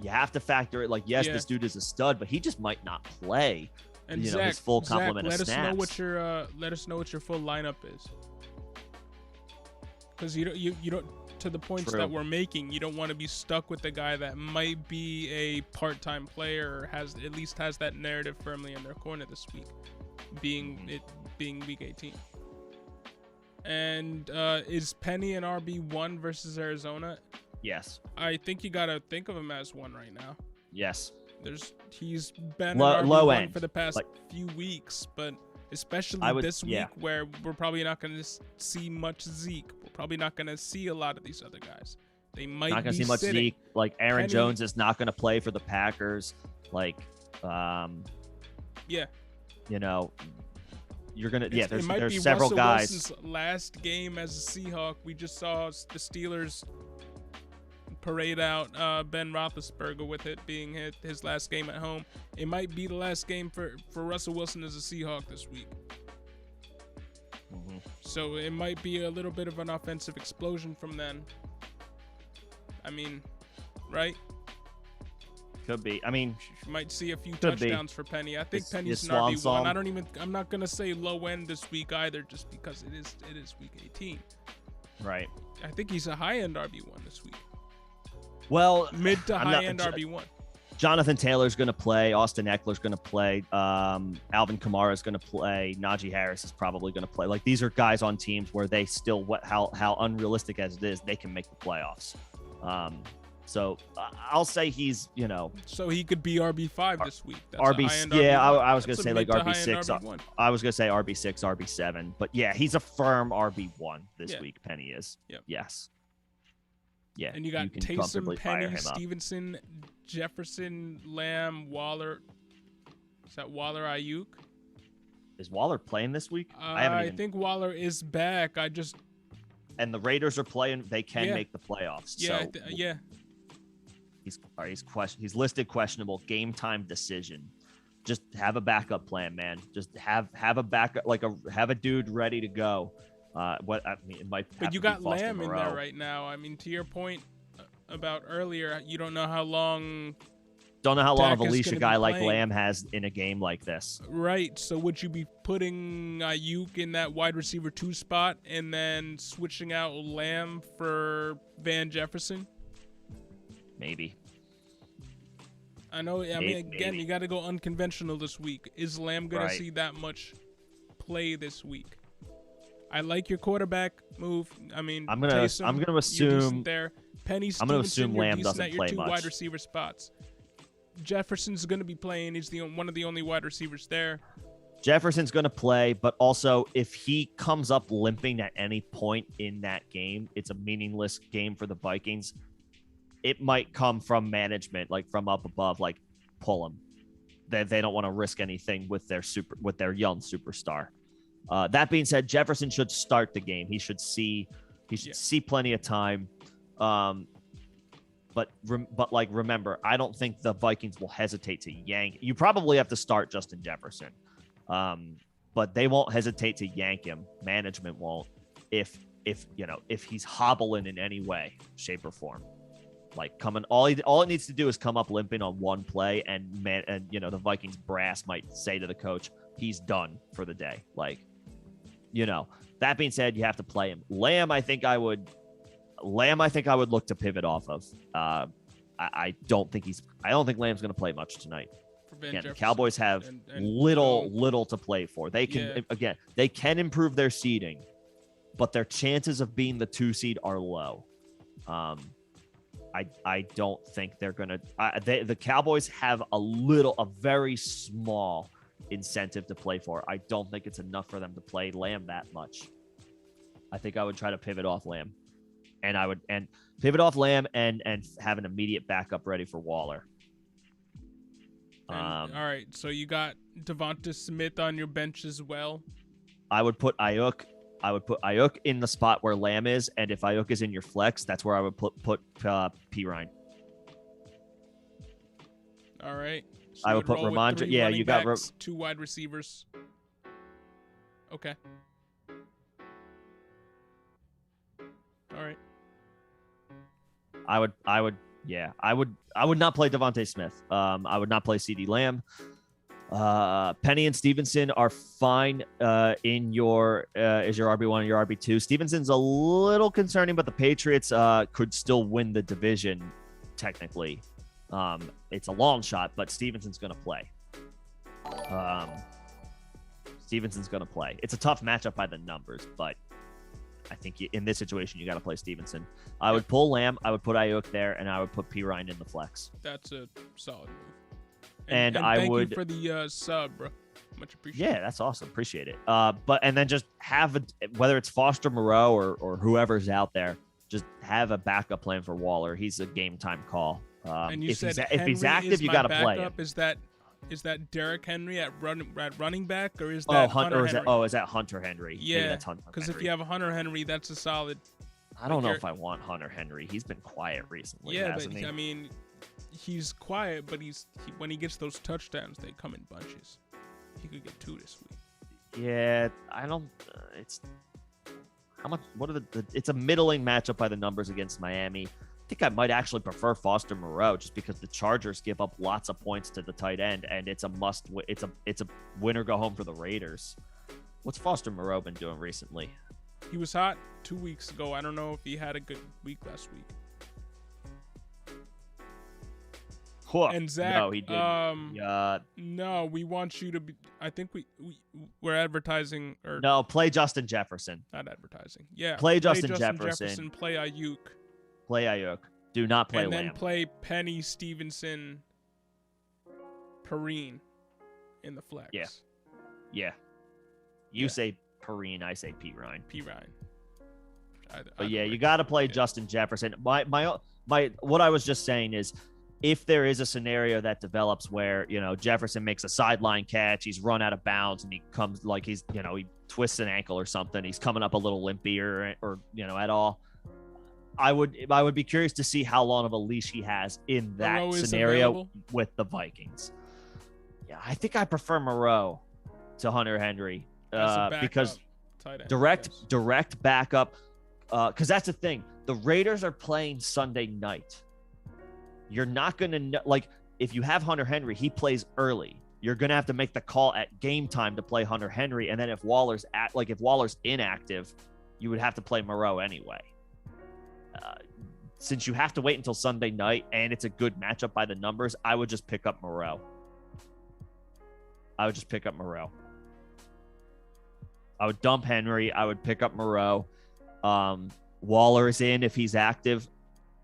you have to factor it. Like, yes, this dude is a stud, but he just might not play. And Zach, his full complement of snaps. Let us know what your full lineup is, because you don't. To the points that we're making, you don't want to be stuck with the guy that might be a part-time player or at least has that narrative firmly in their corner this week, being Week 18. And is Penny an RB1 versus Arizona? Yes. I think you gotta think of him as one right now. Yes. He's been an low RB1 end for the past few weeks, but especially this week where we're probably not going to see much Zeke. We're probably not going to see a lot of these other guys. They might not going to see much Zeke. Like Aaron Jones is not going to play for the Packers. Like, yeah, you're gonna there's be several Russell guys. Wilson's last game as a Seahawk. We just saw the Steelers parade out Ben Roethlisberger with it being his last game at home. It might be the last game for Russell Wilson as a Seahawk this week. Mm-hmm. So it might be a little bit of an offensive explosion from then. I mean, right? Could be. I mean, you might see a few touchdowns for Penny. I think Penny's an RB1. I'm not gonna say low end this week either, just because it is Week 18. Right. I think he's a high end RB1 this week. Well, mid to high end RB1. Jonathan Taylor's going to play. Austin Eckler's going to play. Alvin Kamara's going to play. Najee Harris is probably going to play. Like, these are guys on teams where they still, how unrealistic as it is, they can make the playoffs. So I'll say he's, So he could be RB5 this week. That's RB, yeah, I was going to say like RB6. I was going to say RB6, RB7. But yeah, he's a firm RB1 this week. Penny is. Yep. Yes. Yeah, and you got Taysom, Penny, Stevenson, Jefferson, Lamb, Waller. Is that Waller Ayuk? Is Waller playing this week? I think Waller is back. And the Raiders are playing. They can make the playoffs. Yeah, so he's listed questionable. Game time decision. Just have a backup plan, man. Just have a backup, have a dude ready to go. It might. But you got Lamb in there right now. I mean, to your point about earlier, you don't know how long. Don't know how long of a leash a guy like Lamb has in a game like this. Right. So would you be putting Ayuk in that wide receiver 2 spot and then switching out Lamb for Van Jefferson? Maybe. I know. Again, you got to go unconventional this week. Is Lamb going to see that much play this week? I like your quarterback move. I mean, I'm gonna assume there. Penny I'm gonna Stevenson, assume you're Lamb decent doesn't at your play two much. wide receiver spots. Jefferson's going to be playing. He's one of the only wide receivers there. Jefferson's going to play, but also if he comes up limping at any point in that game, it's a meaningless game for the Vikings. It might come from management, like from up above, like pull him. They don't want to risk anything with their young superstar. That being said, Jefferson should start the game. He should see plenty of time. But remember, I don't think the Vikings will hesitate to yank. You probably have to start Justin Jefferson. But they won't hesitate to yank him. Management won't if he's hobbling in any way, shape, or form. Like all it needs to do is come up limping on one play, and the Vikings brass might say to the coach, he's done for the day. Like, that being said, you have to play him. Lamb, I think I would look to pivot off of. I don't think Lamb's going to play much tonight. Again, the Cowboys have little to play for. They can they can improve their seeding, but their chances of being the 2 seed are low. I don't think they're gonna. The Cowboys have a very small incentive to play for. I don't think it's enough for them to play Lamb that much. I think I would try to pivot off Lamb, and pivot off Lamb and have an immediate backup ready for Waller. All right, so you got Devonta Smith on your bench as well. I would put Ayuk in the spot where Lamb is, and if Ayuk is in your flex, that's where I would put P. Ryan. All right. So I would put Ramondre. Yeah, you got 2 wide receivers. Okay. All right. I would not play Devontae Smith. I would not play CeeDee Lamb. Penny and Stevenson are fine in your RB1 and your RB2. Stevenson's a little concerning, but the Patriots could still win the division technically. It's a long shot, but Stevenson's going to play. It's a tough matchup by the numbers, but I think in this situation, you got to play Stevenson. I would pull Lamb. I would put Ayuk there, and I would put P. Ryan in the flex. That's a solid move. And I thank would you for the sub, bro. Much appreciated. Yeah, that's awesome. Appreciate it. And then just have whether it's Foster Moreau or whoever's out there, just have a backup plan for Waller. He's a game time call. And you if he's Henry active, you got to play him. Is that Derrick Henry at running back, or is that Hunter Henry? Is that Hunter Henry? Yeah, maybe that's Hunter Henry. Because if you have Hunter Henry, that's a solid. I don't know if I want Hunter Henry. He's been quiet recently. Yeah, hasn't he? I mean, he's quiet, but when he gets those touchdowns, they come in bunches. He could get 2 this week. Yeah, I don't. It's how much? What are it's a middling matchup by the numbers against Miami. I think I might actually prefer Foster Moreau just because the Chargers give up lots of points to the tight end, and it's a must. It's a win or go home for the Raiders. What's Foster Moreau been doing recently? He was hot 2 weeks ago. I don't know if he had a good week last week. And Zach, no, he didn't. No, we want you to be. I think we're advertising or no. Play Justin Jefferson. Not advertising. Yeah. Play Justin Jefferson. Play Ayuk. Play Ayuk. Do not play Lamb. And then play Penny, Stevenson, Perrine in the flex. Yeah. You say Perrine, I say P. Ryan. But you got to play Justin Jefferson. My what I was just saying is, if there is a scenario that develops where, Jefferson makes a sideline catch, he's run out of bounds, and he comes like he twists an ankle or something, he's coming up a little limpy or at all. I would be curious to see how long of a leash he has in that scenario with the Vikings. Yeah, I think I prefer Moreau to Hunter Henry because direct backup. Because that's the thing. The Raiders are playing Sunday night. You're not going to know. Like, if you have Hunter Henry, he plays early. You're going to have to make the call at game time to play Hunter Henry. And then if Waller's inactive, you would have to play Moreau anyway. Since you have to wait until Sunday night and it's a good matchup by the numbers, I would just pick up Moreau. I I would dump Henry. I would pick up Moreau. Waller is in if he's active.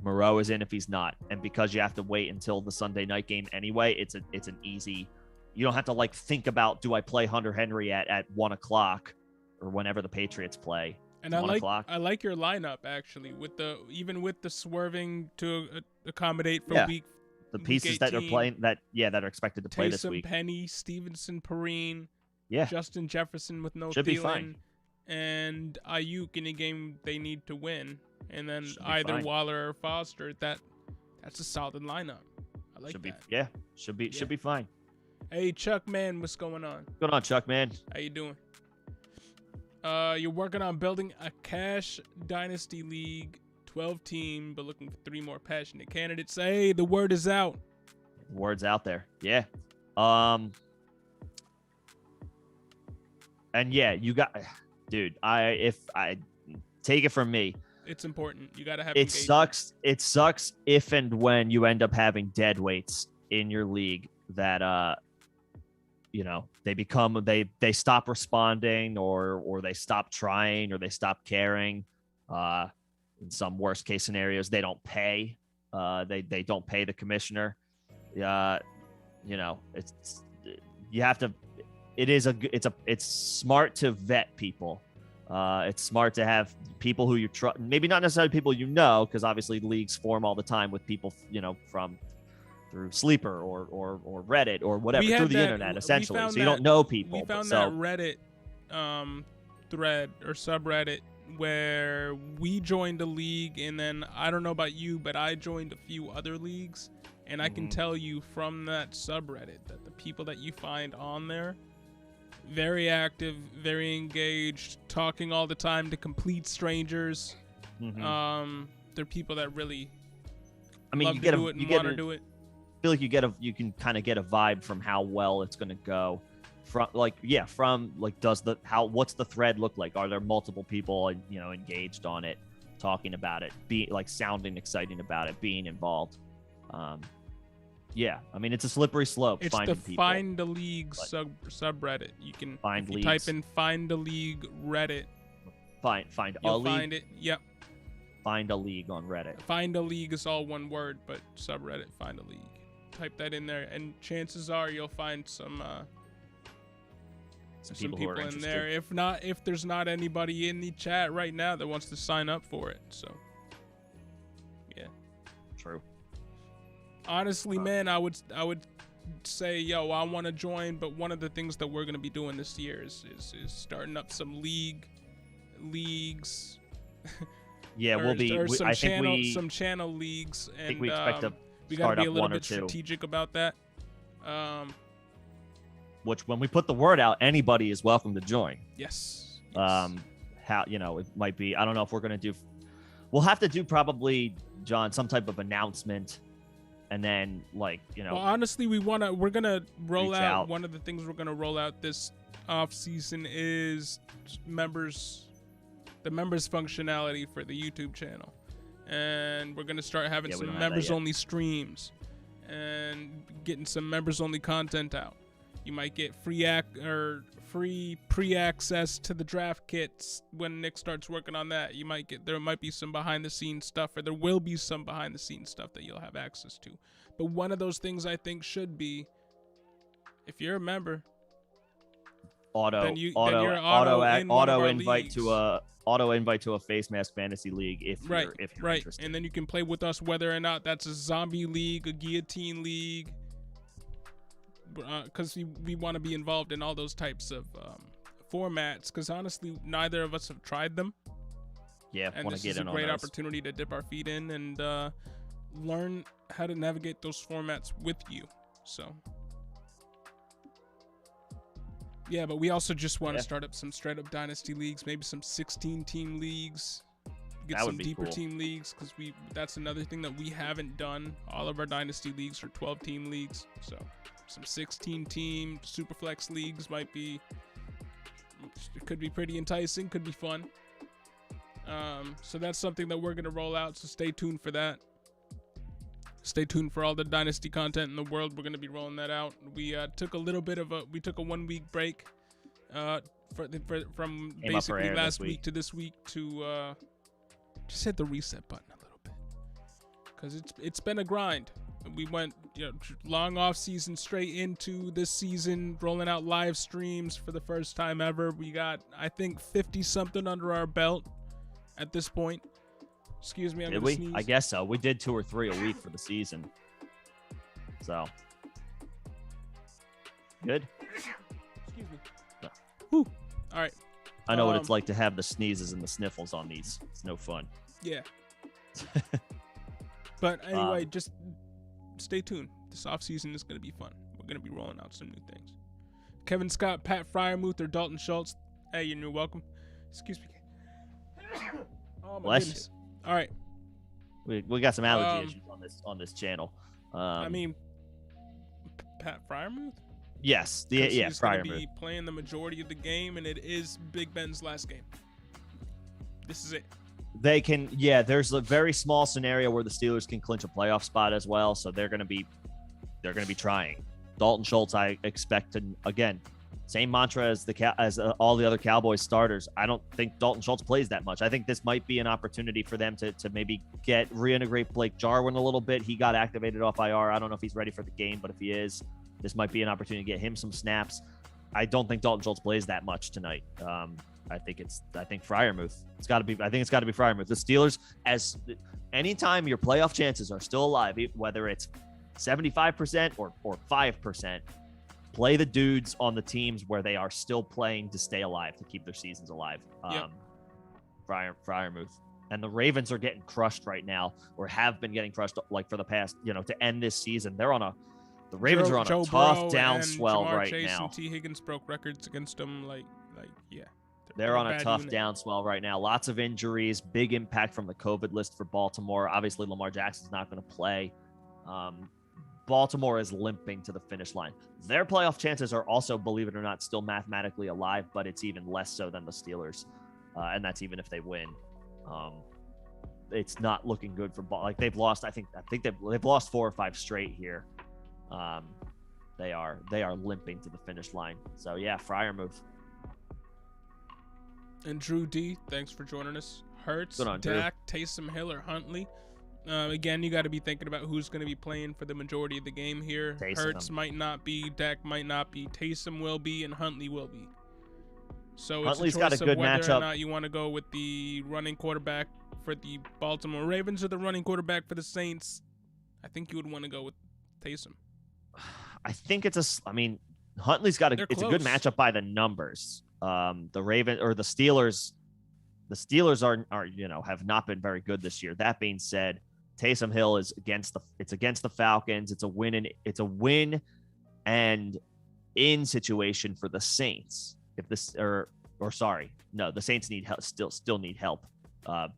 Moreau is in if he's not. And because you have to wait until the Sunday night game anyway, it's an easy. You don't have to like think about, do I play Hunter Henry at 1 o'clock or whenever the Patriots play. And I like your lineup actually, with the swerving to accommodate for week. The pieces that are playing that are expected to play Taysom, this week. Penny, Stevenson, Perrine, yeah, Justin Jefferson with no should be fine, and Ayuk in a game they need to win, and then either Waller or Foster. That's a solid lineup. I like that. Should be fine. Hey Chuck, man, what's going on? What's going on, Chuck, man? How you doing? You're working on building a cash dynasty league. 12 team, but looking for 3 more passionate candidates. Hey, the word is out. Word's out there. Yeah. And yeah, you got, dude, if I take it from me, it's important. You got to have engagement. It sucks if and when you end up having dead weights in your league that, they stop responding or they stop trying or they stop caring. In some worst case scenarios, they don't pay. They don't pay the commissioner. It's smart to vet people. It's smart to have people who you trust. Maybe not necessarily people because obviously leagues form all the time with people through Sleeper or Reddit or whatever through the internet essentially. So you don't know people. We found that Reddit thread or subreddit where we joined a league, and then I don't know about you, but I joined a few other leagues, and I can tell you from that subreddit that the people that you find on there, very active, very engaged, talking all the time to complete strangers. They're people that really love to do it and want to do it. I feel like you can kind of get a vibe from how well it's going to go. What's the thread look like? Are there multiple people engaged on it, talking about it, sounding exciting about it, being involved? It's a slippery slope. It's the Find a League subreddit. You can type in Find a League Reddit. You'll find it. Yep. Find a League on Reddit. Find a League is all one word, but subreddit Find a League. Type that in there, and chances are you'll find some people in there. If there's not anybody in the chat right now that wants to sign up for it, so yeah. True. Honestly, man, I would say, I want to join, but one of the things that we're gonna be doing this year is starting up some leagues. Yeah, some channel leagues, and I think we expect to we gotta be a little bit strategic about that. Which, when we put the word out, anybody is welcome to join. Yes. It might be, I don't know if we're going to do, we'll have to do probably, John, some type of announcement. And then well, honestly, we're going to roll out. One of the things we're going to roll out this off season is the members functionality for the YouTube channel. And we're going to start having some members only streams and getting some members only content out. You might get free pre-access to the draft kits when Nick starts working on that. There might be some behind the scenes stuff, or there will be some behind the scenes stuff that you'll have access to. But one of those things I think should be, if you're a member, auto invite to a face mask fantasy league if you're interested. And then you can play with us whether or not that's a zombie league, a guillotine league. Because we want to be involved in all those types of formats, because honestly neither of us have tried them, and this is a great opportunity to dip our feet in and learn how to navigate those formats with you. So but we also just want to start up some straight up dynasty leagues, maybe some 16 team leagues, get some deeper team leagues, because that's another thing that we haven't done. All of our dynasty leagues are 12 team leagues, so some 16 team Superflex leagues could be pretty enticing, could be fun. So that's something that we're going to roll out, so stay tuned for that. Stay tuned for all the dynasty content in the world. We're going to be rolling that out. We took a 1 week break From Came up for basically air last this week to this week to just hit the reset button a little bit, because it's been a grind. We went long off season straight into this season, rolling out live streams for the first time ever. We got, I think, 50 something under our belt at this point. Excuse me, I'm gonna sneeze. I guess so. We did 2 or 3 a week for the season. So good. Excuse me. No. Whew. All right. I know what it's like to have the sneezes and the sniffles on these. It's no fun. Yeah. But anyway, just stay tuned. This offseason is going to be fun. We're going to be rolling out some new things. Kevin Scott, Pat Fryermuth, or Dalton Schultz. Hey, you're welcome. Excuse me. Oh, my Bless goodness. All right. We got some allergy issues on this channel. I mean, Pat Fryermuth? Yes. He's going to be playing the majority of the game, and it is Big Ben's last game. This is it. They can, there's a very small scenario where the Steelers can clinch a playoff spot as well, so they're going to be trying. Dalton Schultz, I expect to, again, same mantra as all the other Cowboys starters. I don't think Dalton Schultz plays that much. I think this might be an opportunity for them to maybe reintegrate Blake Jarwin a little bit. He got activated off IR. I don't know if he's ready for the game, but if he is, this might be an opportunity to get him some snaps. I don't think Dalton Schultz plays that much tonight. I think Fryermuth. I think it's got to be Fryermuth. The Steelers, as anytime your playoff chances are still alive, whether it's 75% or 5%, play the dudes on the teams where they are still playing to stay alive, to keep their seasons alive. Fryermuth. And the Ravens are getting crushed right now, or have been getting crushed like for the past, to end this season. The Ravens are on a tough down swell right Chase now. And T. Higgins broke records against them. They're on a tough down swell right now. Lots of injuries, big impact from the COVID list for Baltimore. Obviously, Lamar Jackson's not going to play. Baltimore is limping to the finish line. Their playoff chances are also, believe it or not, still mathematically alive, but it's even less so than the Steelers. And that's even if they win. It's not looking good for Ball. Like they've lost, I think they've lost 4 or 5 straight here. They are limping to the finish line. So yeah, Fryermuth. And Drew D, thanks for joining us. Hurts, Dak, Taysom Hill, or Huntley. Again, you got to be thinking about who's going to be playing for the majority of the game here. Hurts might not be, Dak might not be, Taysom will be, and Huntley will be. So Huntley's it's a choice got a good of whether matchup. or not you want to go with the running quarterback for the Baltimore Ravens or the running quarterback for the Saints. I think you would want to go with Taysom. I think Huntley's got a good matchup by the numbers. The Ravens or the Steelers are have not been very good this year. That being said, Taysom Hill is against the Falcons. It's a win and in situation for the Saints. The Saints need help, still need help.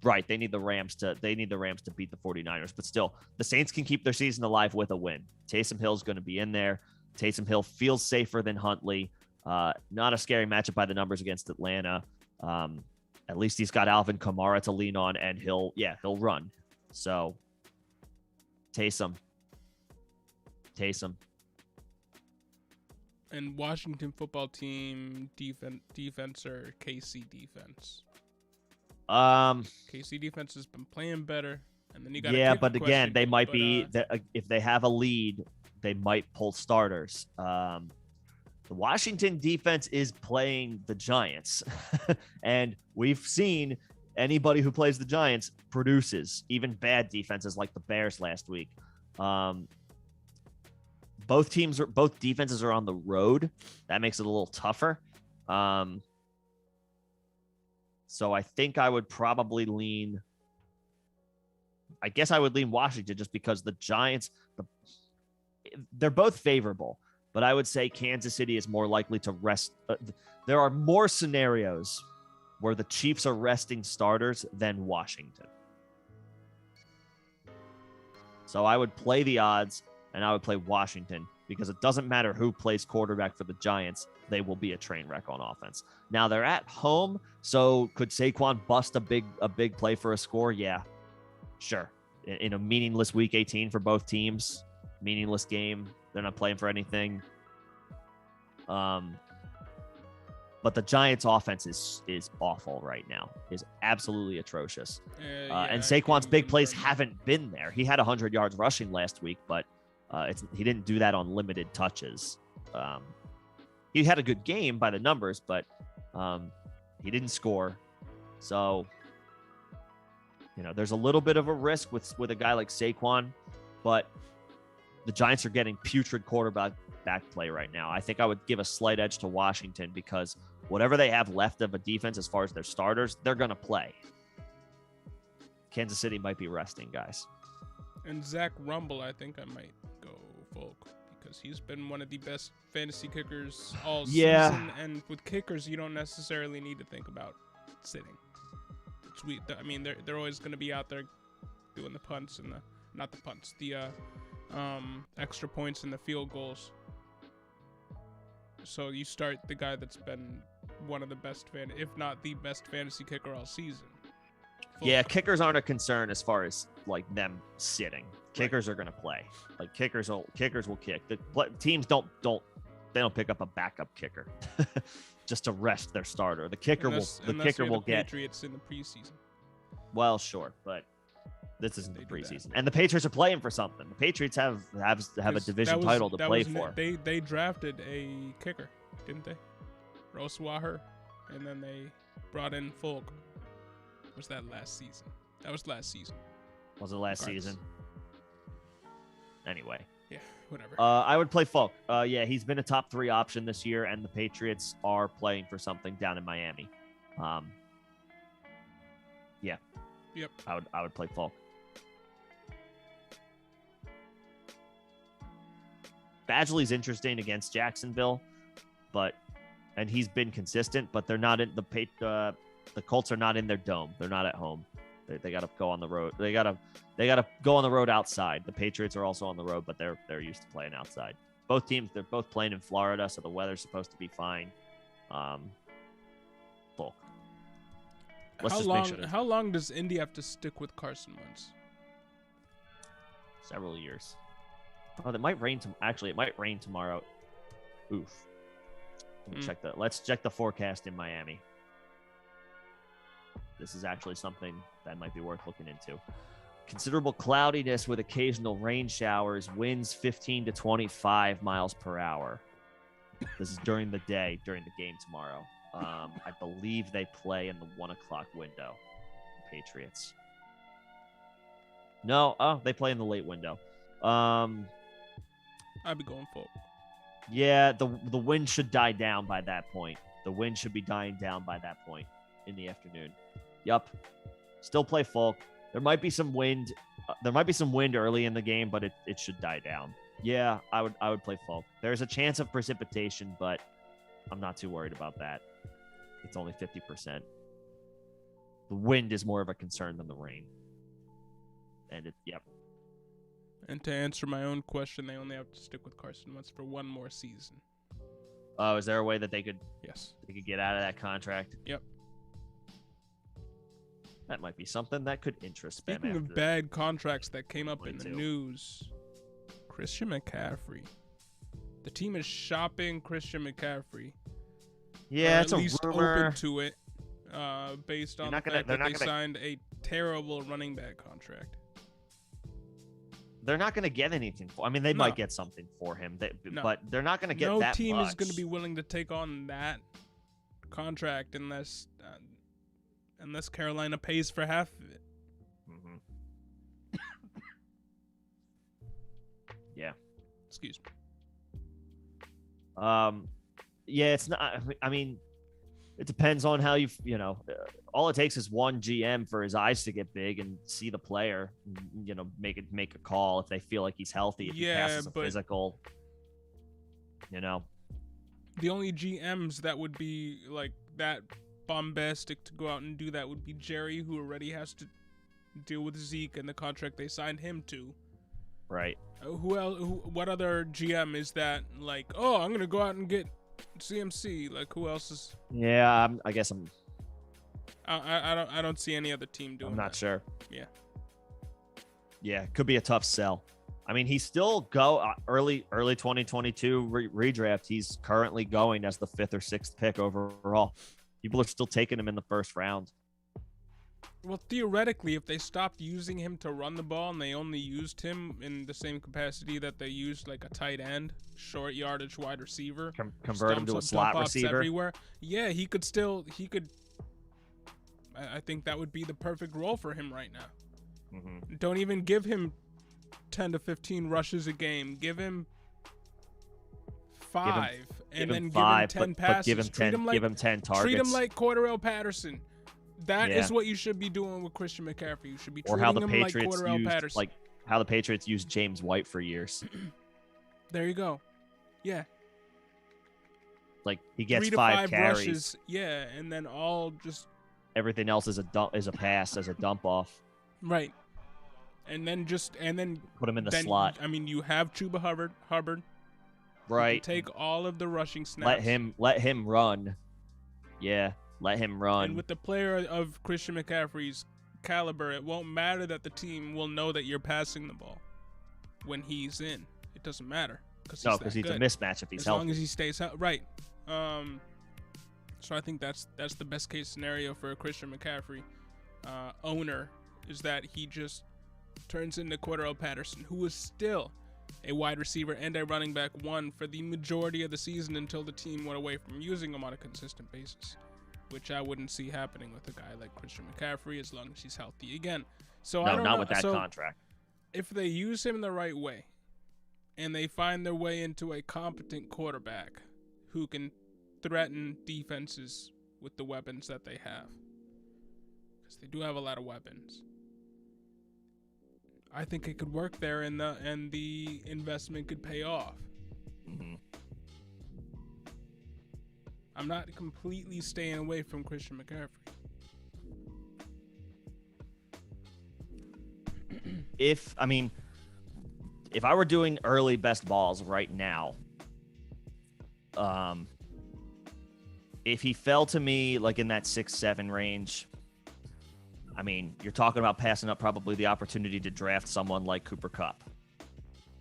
Right, they need the Rams to beat the 49ers, but still the Saints can keep their season alive with a win. Taysom Hill's going to be in there. Taysom Hill feels safer than Huntley. Not a scary matchup by the numbers against Atlanta. At least he's got Alvin Kamara to lean on, and he'll run. So Taysom. And Washington football team defense or KC defense? KC defense has been playing better, and then you got but again, they might be if they have a lead, they might pull starters. The Washington defense is playing the Giants, and we've seen anybody who plays the Giants produces, even bad defenses like the Bears last week. Both defenses are on the road. That makes it a little tougher. So I think I would probably lean Washington just because the Giants, they're both favorable. But I would say Kansas City is more likely to rest. There are more scenarios where the Chiefs are resting starters than Washington. So I would play the odds, and I would play Washington because it doesn't matter who plays quarterback for the Giants. They will be a train wreck on offense. Now they're at home, so could Saquon bust a big play for a score? Yeah, sure. In a meaningless Week 18 for both teams, meaningless game. They're not playing for anything. But the Giants' offense is awful right now. Is absolutely atrocious. And Saquon's big plays haven't been there. He had 100 yards rushing last week, but he didn't do that on limited touches. He had a good game by the numbers, but he didn't score. So, there's a little bit of a risk with a guy like Saquon, but the Giants are getting putrid quarterback play right now. I think I would give a slight edge to Washington because whatever they have left of a defense as far as their starters, they're going to play. Kansas City might be resting guys. And Zach Rumble, I think I might go Folk because he's been one of the best fantasy kickers all season. And with kickers, you don't necessarily need to think about sitting. They're always going to be out there doing the punts and the extra points and the field goals. So you start the guy that's been one of the best, if not the best fantasy kicker all season. Yeah, kickers aren't a concern as far as like them sitting. Kickers are going to play. Like kickers will kick. The teams don't pick up a backup kicker just to rest their starter. The kicker will get Patriots in the preseason. Well, sure, but this isn't the preseason, and the Patriots are playing for something. The Patriots have a division title to play for. They drafted a kicker, didn't they? Roswaher, and then they brought in Folk. Was that last season? That was last season. Was it last season? Anyway. Yeah, whatever. I would play Folk. Yeah, he's been a top 3 option this year, and the Patriots are playing for something down in Miami. Yeah. Yep. I would play Folk. Badgley's interesting against Jacksonville, and he's been consistent, but they're not in the Colts are not in their dome. They're not at home. They got to go on the road. They got to go on the road outside. The Patriots are also on the road, but they're used to playing outside. Both teams, they're both playing in Florida, so the weather's supposed to be fine. Folk. How long does Indy have to stick with Carson Wentz? Several years. Oh, it might rain. It might rain tomorrow. Oof. Let's check the forecast in Miami. This is actually something that might be worth looking into. Considerable cloudiness with occasional rain showers, winds 15 to 25 miles per hour. This is during the day, during the game tomorrow. I believe they play in the 1 o'clock window, the Patriots. No, they play in the late window. I'd be going Folk. Yeah, the wind should die down by that point. The wind should be dying down by that point in the afternoon. Yup. Still play Folk. There might be some wind. Early in the game, but it should die down. Yeah, I would play Folk. There's a chance of precipitation, but I'm not too worried about that. It's only 50%. The wind is more of a concern than the rain. Yep. And to answer my own question, they only have to stick with Carson Wentz for one more season. Oh, is there a way that they could? Yes. They could get out of that contract? Yep. That might be something that could interest them. Speaking of bad contracts that came up in the news, Christian McCaffrey. The team is shopping Christian McCaffrey. Yeah, it's at least a rumor. Open to it, based on the fact that they signed a terrible running back contract. They're not going to get anything for. I mean, they might get something for him, but they're not going to get that much. No team is going to be willing to take on that contract unless Carolina pays for half of it. Mm-hmm. Yeah. Excuse me. Yeah, it's not. I mean, it depends on how all it takes is one GM for his eyes to get big and see the player, make a call if they feel like he's healthy, if he passes a physical, The only GMs that would be like that bombastic to go out and do that would be Jerry, who already has to deal with Zeke and the contract they signed him to. Right. Who else? What other GM is that like, oh, I'm going to go out and get CMC? Like, who else is? Yeah, I guess I don't see any other team doing. I'm not sure. Yeah. Yeah, could be a tough sell. I mean, he's still early 2022 redraft. He's currently going as the 5th or 6th pick overall. People are still taking him in the first round. Well, theoretically, if they stopped using him to run the ball and they only used him in the same capacity that they used like a tight end, short yardage wide receiver, convert him to a slot receiver everywhere. Yeah, he could. I think that would be the perfect role for him right now. Mm-hmm. Don't even give him 10 to 15 rushes a game. Give him 5, and then give him 10 passes. Give him 10 targets. Treat him like Cordarrelle Patterson. That is what you should be doing with Christian McCaffrey. You should be treating him like Cordarrelle Patterson. Like how the Patriots used James White for years. There you go. Yeah. Like he gets 3 to 5 5 carries. Rushes, yeah, and then all just everything else is a pass, as a dump off. Right. And then put him in the slot. I mean, you have Chuba Hubbard. Right. Take all of the rushing snaps. Let him run. Yeah, let him run. And with the player of Christian McCaffrey's caliber, it won't matter that the team will know that you're passing the ball when he's in. It doesn't matter because he's a mismatch if he's healthy. As long as he stays healthy. Right. So I think that's the best case scenario for a Christian McCaffrey owner, is that he just turns into Cordarrelle Patterson, who was still a wide receiver and a running back 1 for the majority of the season until the team went away from using him on a consistent basis, which I wouldn't see happening with a guy like Christian McCaffrey as long as he's healthy again. So I don't know. With that contract. If they use him the right way and they find their way into a competent quarterback who can threaten defenses with the weapons that they have, because they do have a lot of weapons, I think it could work there, and the investment could pay off. Mm-hmm. I'm not completely staying away from Christian McCaffrey. If I were doing early best balls right now, if he fell to me like in that 6-7 range, I mean, you're talking about passing up probably the opportunity to draft someone like Cooper Kupp.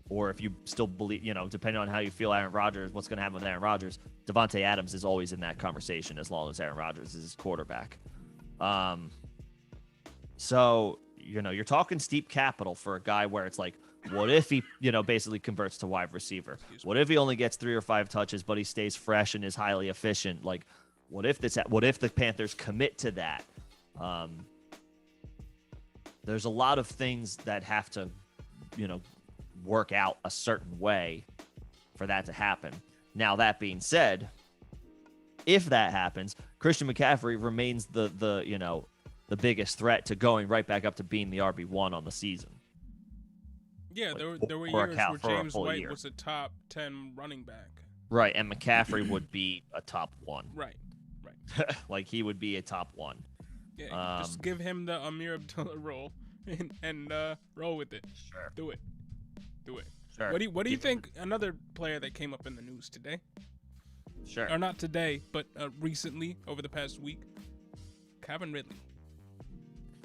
Or if you still believe, depending on how you feel Aaron Rodgers, what's going to happen with Aaron Rodgers, Devontae Adams is always in that conversation as long as Aaron Rodgers is his quarterback. So, you're talking steep capital for a guy where it's like, what if he, basically converts to wide receiver? What if he only gets 3 or 5 touches, but he stays fresh and is highly efficient? Like, what if the Panthers commit to that? There's a lot of things that have to, work out a certain way for that to happen. Now, that being said, if that happens, Christian McCaffrey remains the biggest threat to going right back up to being the RB1 on the season. Yeah, there were years where James White was a top 10 running back. Right, and McCaffrey would be a top 1. Right. Like, he would be a top 1. Yeah, just give him the Amir Abdullah role and roll with it. Sure. Do it. Sure. What do you think? Another player that came up in the news today. Sure. Or not today, but recently, over the past week, Calvin Ridley.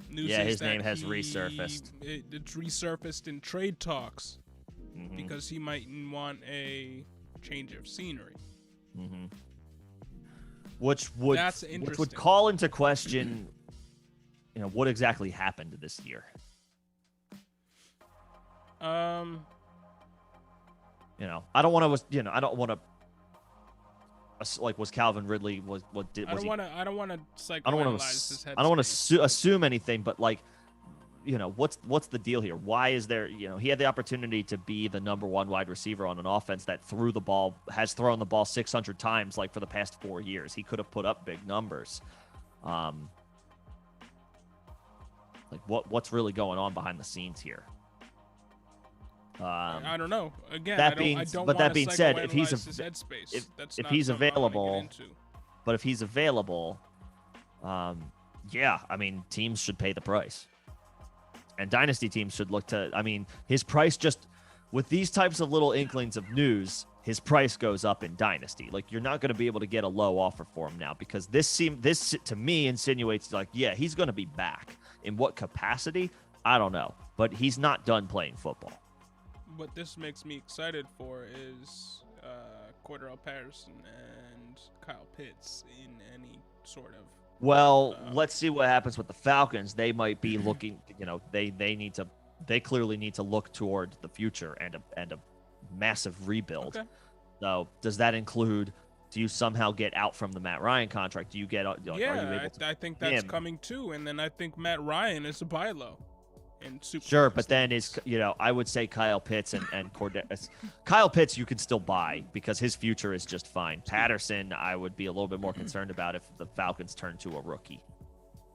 News his name has resurfaced. It's resurfaced in trade talks mm-hmm. because he might want a change of scenery. Mm-hmm. Which would call into question, what exactly happened this year. I don't want to. Like, was Calvin Ridley I don't want to psychoanalyze his head. I don't want to assume anything, but like, what's the deal here? Why is there? He had the opportunity to be the number 1 wide receiver on an offense that has thrown the ball 600 times, like for the past 4 years. He could have put up big numbers. Like, what's really going on behind the scenes here? I don't know. Again, that being said, if he's available, teams should pay the price, and dynasty teams should look to. I mean, his price just with these types of little inklings of news, his price goes up in dynasty. Like, you're not going to be able to get a low offer for him now because this to me insinuates like, yeah, he's going to be back. In what capacity? I don't know, but he's not done playing football. what this makes me excited for is Cordero Patterson and Kyle Pitts in any sort of. Well, let's see what happens with the Falcons. They might be looking, they clearly need to look toward the future and a massive rebuild. Okay. So does that include, do you somehow get out from the Matt Ryan contract? Do you get, are you able to I think that's coming too. And then I think Matt Ryan is a buy low. Sure, but then I would say Kyle Pitts and Cordero. Kyle Pitts you can still buy because his future is just fine. Patterson, I would be a little bit more concerned about if the Falcons turn to a rookie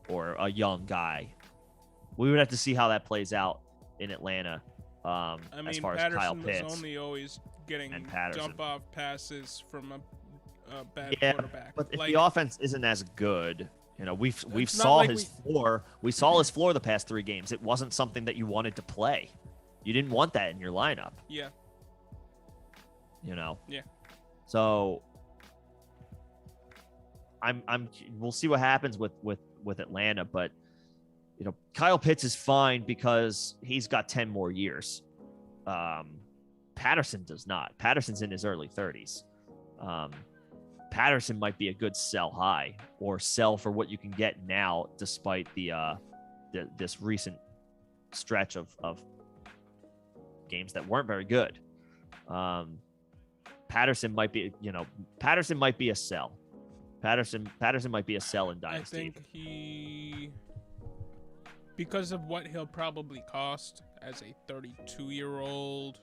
or a young guy. We would have to see how that plays out in Atlanta. As far Patterson as Kyle Pitts, was only always getting jump off passes from a bad quarterback. But if the offense isn't as good. We saw his floor. We saw his floor the past 3 games. It wasn't something that you wanted to play. You didn't want that in your lineup. Yeah. Yeah. So we'll see what happens with Atlanta, but Kyle Pitts is fine because he's got 10 more years. Patterson does not. Patterson's in his early 30s. Patterson might be a good sell high or sell for what you can get now, despite this recent stretch of games that weren't very good. Patterson might be a sell. Patterson might be a sell in Dynasty. I think because of what he'll probably cost as a 32-year-old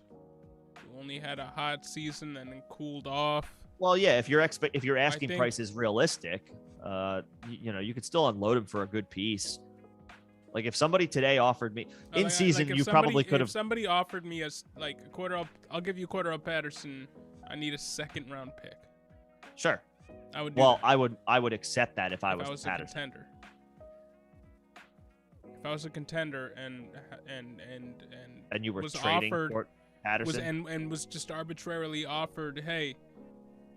who only had a hot season and then cooled off. Well, yeah, if your asking price is realistic, you could still unload him for a good piece. Like if somebody today offered me in season, you probably could have. If somebody offered me a Cordero, I'll give you Cordero Patterson. I need a second-round pick. Sure. I would. I would accept that if I was a contender. If I was a contender and you were was trading offered, for Patterson and was just arbitrarily offered, hey,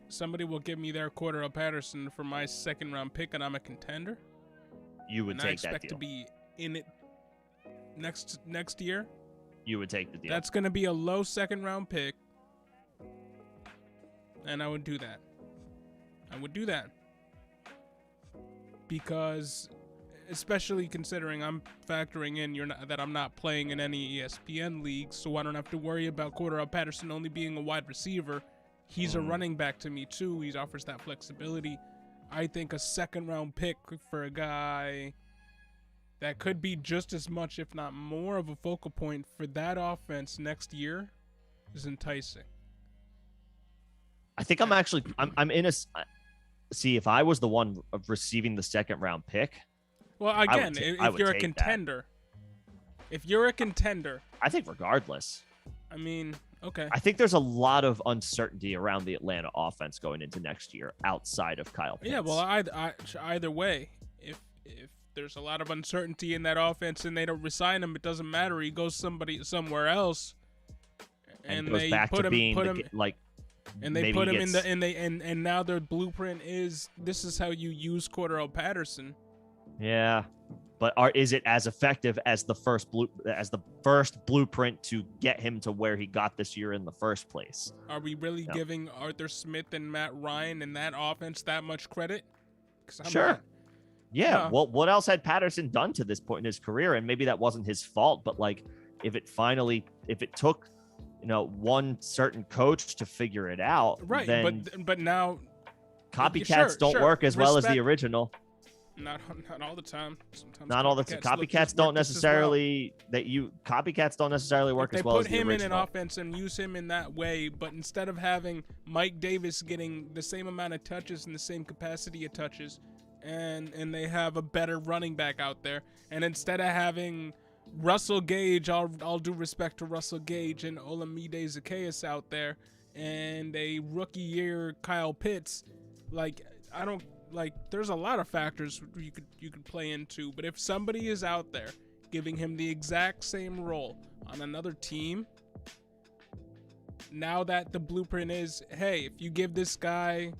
somebody will give me their Cordero Patterson for my second-round pick, and I'm a contender. You would take that deal. I expect to be in it next year. You would take the deal. That's going to be a low second-round pick, and I would do that. Because, especially considering I'm factoring in that I'm not playing in any ESPN leagues, so I don't have to worry about Cordero Patterson only being a wide receiver. He's a running back to me, too. He offers that flexibility. I think a second-round pick for a guy that could be just as much, if not more, of a focal point for that offense next year is enticing. I think I'm in a... See, if I was the one receiving the second-round pick... Well, again, if you're a contender... If you're a contender... I think regardless. I mean... Okay. I think there's a lot of uncertainty around the Atlanta offense going into next year outside of Kyle Pitts. Yeah, well, either way, if there's a lot of uncertainty in that offense and they don't resign him, it doesn't matter. He goes somewhere else, and goes back to being and they put him in and now their blueprint is this is how you use Cordero Patterson. Yeah. But is it as effective as the first blueprint to get him to where he got this year in the first place? Are we really giving Arthur Smith and Matt Ryan and that offense that much credit? Sure. Yeah. Well, what else had Patterson done to this point in his career? And maybe that wasn't his fault, but if it took, one certain coach to figure it out, right? Then but now copycats don't work as well as the original. Not all the time. Sometimes not all the time. Copycats don't necessarily copycats don't necessarily work as well as the original. They put him in an offense and use him in that way, but instead of having Mike Davis getting the same amount of touches and the same capacity of touches, and they have a better running back out there, and instead of having Russell Gage, all due respect to Russell Gage and Olamide Zaccheaus out there, and a rookie year Kyle Pitts, there's a lot of factors you could play into, but if somebody is out there giving him the exact same role on another team, now that the blueprint is, hey, if you give this guy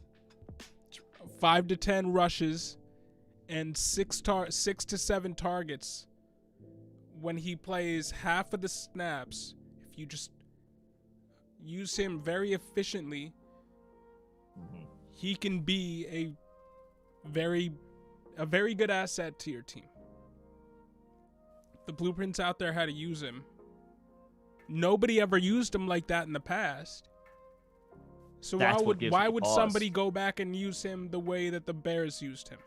5 to 10 rushes and 6 to 7 targets when he plays half of the snaps, if you just use him very efficiently, he can be a very good asset to your team. The blueprints out there how to use him. Nobody ever used him like that in the past. So why would somebody go back and use him the way that the Bears used him?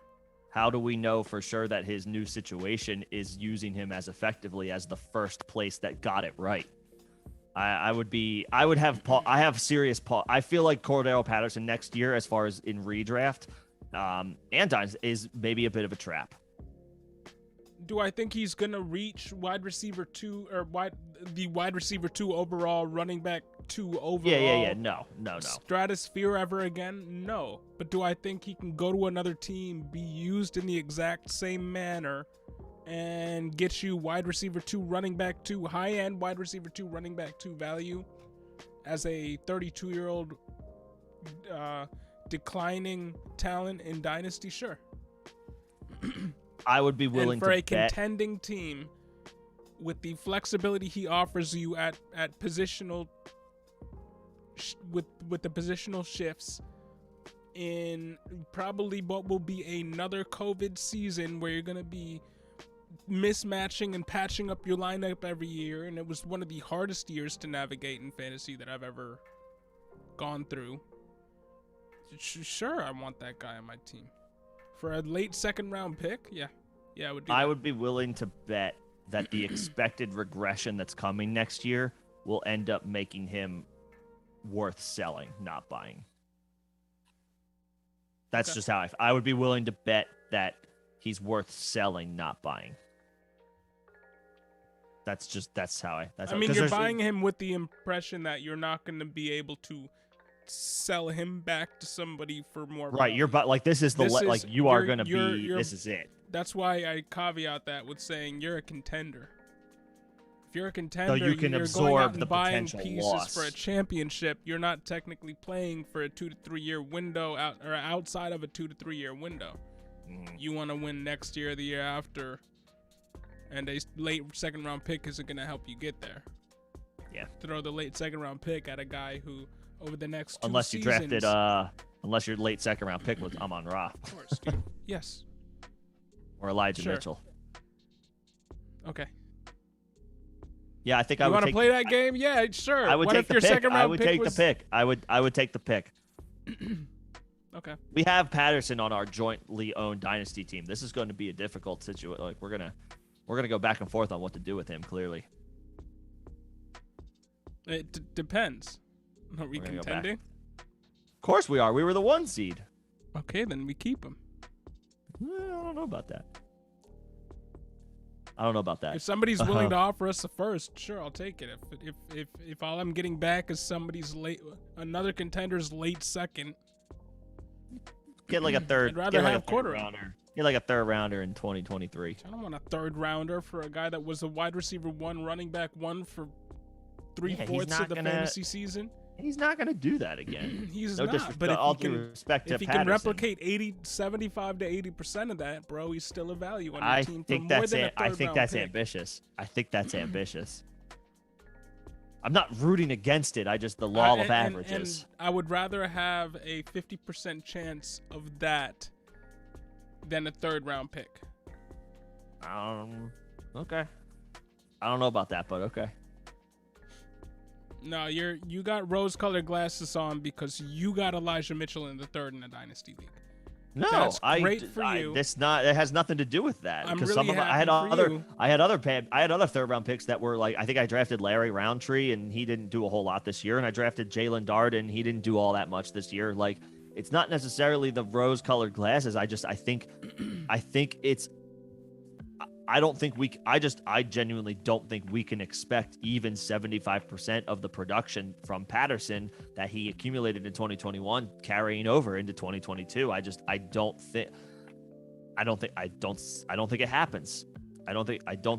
How do we know for sure that his new situation is using him as effectively as the first place that got it right? I have serious Paul. I feel like Cordero Patterson next year, as far as in redraft, and is maybe a bit of a trap. Do I think he's gonna reach wide receiver 2 or the wide receiver 2 overall, running back 2 overall? Yeah. No. Stratosphere ever again? No. But do I think he can go to another team, be used in the exact same manner, and get you wide receiver 2, running back 2, high-end wide receiver 2, running back 2 value as a 32-year-old declining talent in Dynasty? Sure. I would be willing to bet. And for a contending team, with the flexibility he offers you at positional, with the positional shifts, in probably what will be another COVID season where you're going to be mismatching and patching up your lineup every year, and it was one of the hardest years to navigate in fantasy that I've ever gone through. Sure, I want that guy on my team. For a late second round pick, yeah, I would do that. I would be willing to bet that the expected regression that's coming next year will end up making him worth selling, not buying. That's just how I would be willing to bet that he's worth selling, not buying. That's how I. I mean, you're buying him with the impression that you're not going to be able to sell him back to somebody for more. Right, value. this is this is it. That's why I caveat that with saying you're a contender. If you're a contender, so you can you're absorb going out and the buying potential pieces loss for a championship. You're not technically playing for a 2 to 3 year window outside of a 2 to 3 year window. You want to win next year or the year after, and a late second round pick isn't going to help you get there. Yeah. Throw the late second round pick at a guy who over the next 2 unless seasons, you drafted unless your late second round pick was Amon-Ra. Of course, dude. Yes. Or Elijah Mitchell. Okay. Yeah, I think I would. You want to play that game? Yeah, sure. I would take the pick. I would take the pick. I would take the pick. Okay. We have Patterson on our jointly owned dynasty team. This is going to be a difficult situation. Like we're gonna go back and forth on what to do with him. Clearly. It depends. Are we contending? Of course we are. We were the 1 seed. Okay, then we keep him. I don't know about that. If somebody's willing to offer us the first, sure, I'll take it. If all I'm getting back is another contender's late second, get like a third. I'd rather have quarter rounder. Get like a third rounder in 2023. I don't want a third rounder for a guy that was a wide receiver 1, running back 1 for 3/4 of the fantasy season. He's not going to do that again. He's no not. But if he can replicate 75 to 80% of that, bro, he's still a value on your team for more than a third round pick. I think that's ambitious. I think that's ambitious. I'm not rooting against it. The law of averages. And I would rather have a 50% chance of that than a third round pick. Okay. I don't know about that, but okay. No, you got rose-colored glasses on because you got Elijah Mitchell in the third in the Dynasty League. No, that's great for you. It has nothing to do with that. I'm really happy I had other third round picks that were like, I think I drafted Larry Roundtree and he didn't do a whole lot this year, and I drafted Jalen Dart and he didn't do all that much this year. Like, it's not necessarily the rose-colored glasses. I genuinely don't think we can expect even 75% of the production from Patterson that he accumulated in 2021 carrying over into 2022. I don't think it happens. I don't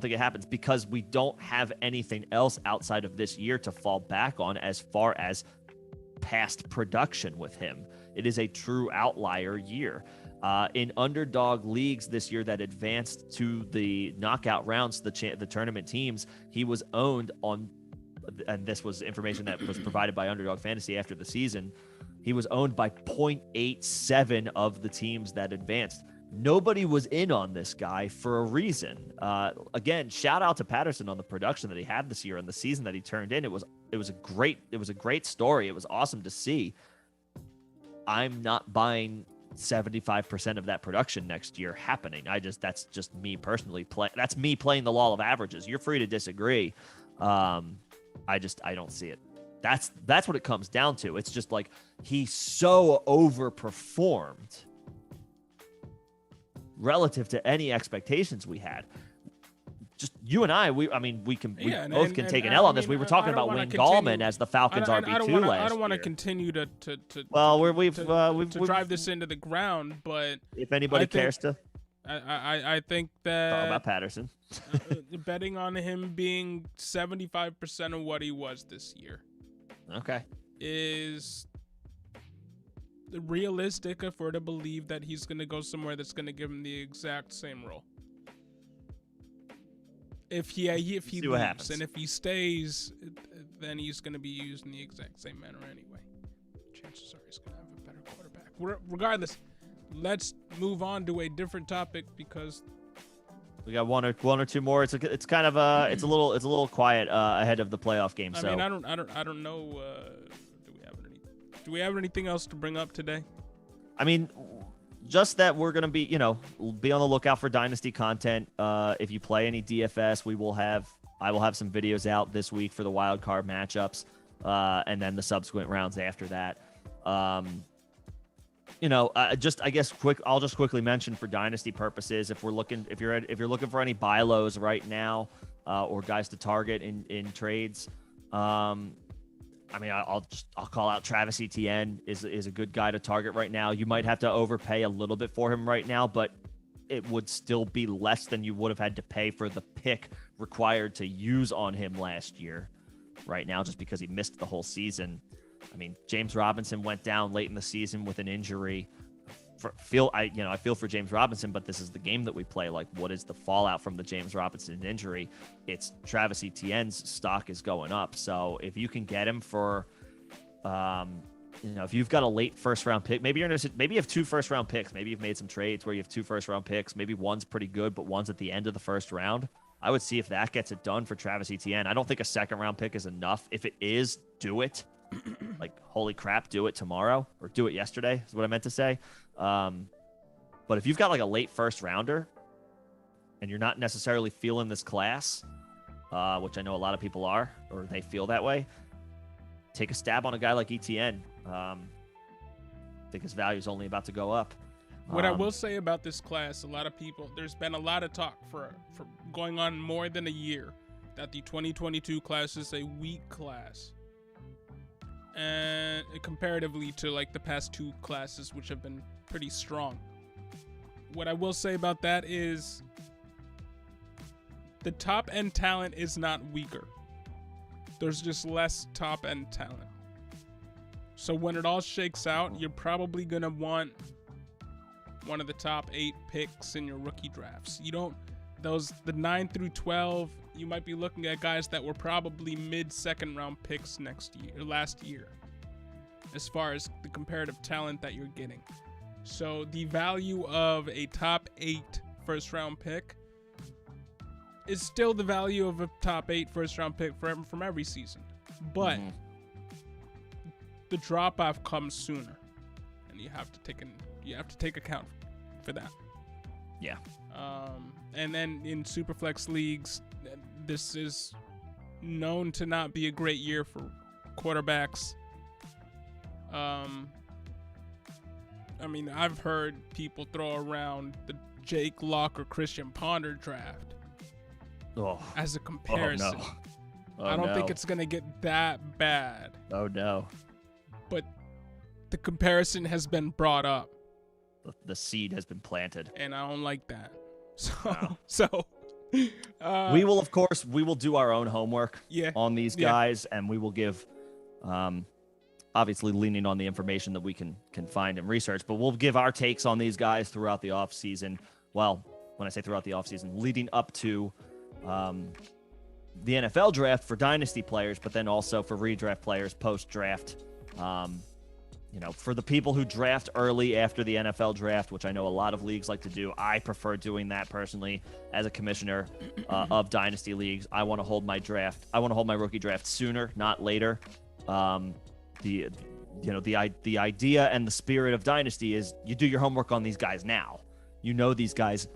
think it happens because we don't have anything else outside of this year to fall back on as far as past production with him. It is a true outlier year. In underdog leagues this year that advanced to the knockout rounds, the tournament teams, he was owned on and this was information that was provided by Underdog Fantasy after the season, he was owned by 0.87 of the teams that advanced. Nobody was in on this guy for a reason. Again, shout out to Patterson on the production that he had this year and the season that he turned in. It was a great story. It was awesome to see. I'm not buying 75% of that production next year happening. That's just me personally that's me playing the law of averages. You're free to disagree. I don't see it. That's what it comes down to. It's just like he so overperformed relative to any expectations we had. Just you and I can take an L on this. We were talking about Wayne Gallman as the Falcons RB2 last year. I don't want to continue to drive this into the ground, but if anybody cares to, I think that talk about Patterson. Betting on him being 75% of what he was this year, is realistic if we're to believe that he's going to go somewhere that's going to give him the exact same role. If he leaves and if he stays, then he's going to be used in the exact same manner anyway. Chances are he's going to have a better quarterback. Regardless, let's move on to a different topic because we got one or two more. It's kind of it's a little quiet ahead of the playoff game. So I don't know. Do we have anything else to bring up today? I mean, just that we're going to be on the lookout for Dynasty content. If you play any DFS, I will have some videos out this week for the wild card matchups, and then the subsequent rounds after that. I'll just quickly mention for Dynasty purposes, if you're looking for any buy lows right now, or guys to target in trades, I'll call out Travis Etienne is a good guy to target right now. You might have to overpay a little bit for him right now, but it would still be less than you would have had to pay for the pick required to use on him last year right now, just because he missed the whole season. I mean, James Robinson went down late in the season with an injury. I feel for James Robinson, but this is the game that we play. Like, what is the fallout from the James Robinson injury? It's Travis Etienne's stock is going up. So if you can get him for, if you've got a late first round pick, maybe you have 2 first round picks. Maybe you've made some trades where you have 2 first round picks. Maybe one's pretty good, but one's at the end of the first round. I would see if that gets it done for Travis Etienne. I don't think a second round pick is enough. If it is, do it. Like, holy crap, do it tomorrow or do it yesterday is what I meant to say. But if you've got like a late first rounder and you're not necessarily feeling this class, which I know a lot of people are, or they feel that way, take a stab on a guy like Etienne. I think his value is only about to go up. What I will say about this class, there's been a lot of talk for going on more than a year that the 2022 class is a weak class. And comparatively to like the past 2 classes, which have been pretty strong. What I will say about that is the top end talent is not weaker. There's just less top end talent. So when it all shakes out, you're probably going to want one of the top 8 picks in your rookie drafts. The 9 through 12, you might be looking at guys that were probably mid-second round picks last year, as far as the comparative talent that you're getting. So the value of a top 8 first round pick is still the value of a top 8 first round pick from every season. But the drop off comes sooner, and you have to take account for that. Yeah. And then in Superflex leagues, this is known to not be a great year for quarterbacks. I've heard people throw around the Jake Lock or Christian Ponder draft as a comparison. Oh, no. I don't think it's going to get that bad. Oh, no. But the comparison has been brought up. The seed has been planted. And I don't like that. We will do our own homework on these guys, and we will give, obviously leaning on the information that we can find and research, but we'll give our takes on these guys throughout the offseason. Well, when I say throughout the offseason, leading up to the NFL draft for dynasty players, but then also for redraft players post-draft. For the people who draft early after the NFL draft, which I know a lot of leagues like to do, I prefer doing that personally as a commissioner of dynasty leagues. I want to hold my rookie draft sooner, not later. The idea and the spirit of dynasty is you do your homework on these guys now. You know these guys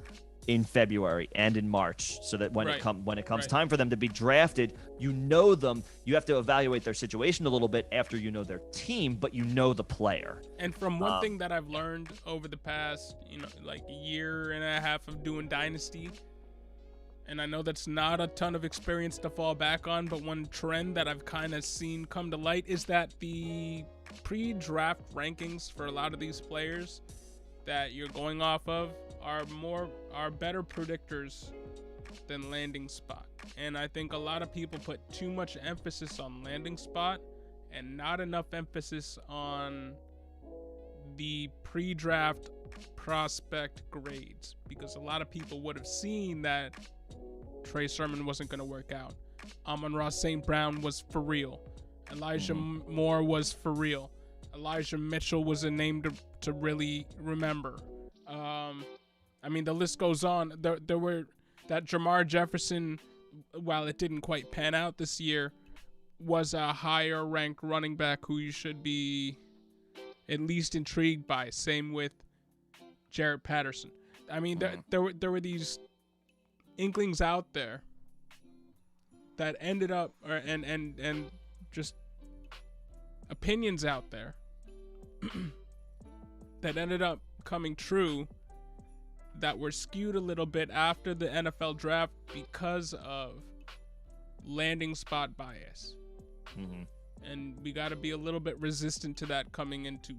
in February and in March, so that when it comes time for them to be drafted, you know them. You have to evaluate their situation a little bit after you know their team, but you know the player. And from one thing that I've learned over the past, like a year and a half of doing Dynasty, and I know that's not a ton of experience to fall back on, but one trend that I've kind of seen come to light is that the pre-draft rankings for a lot of these players that you're going off of are better predictors than landing spot. And I think a lot of people put too much emphasis on landing spot and not enough emphasis on the pre-draft prospect grades, because a lot of people would have seen that Trey Sermon wasn't going to work out. Amon-Ra St. Brown was for real. Elijah Moore was for real. Elijah Mitchell was a name to really remember. The list goes on. There were that Jamar Jefferson, while it didn't quite pan out this year, was a higher ranked running back who you should be at least intrigued by. Same with Jarrett Patterson. There were these inklings out there that ended up, and just opinions out there that ended up coming true, that were skewed a little bit after the NFL draft because of landing spot bias. And we got to be a little bit resistant to that coming into,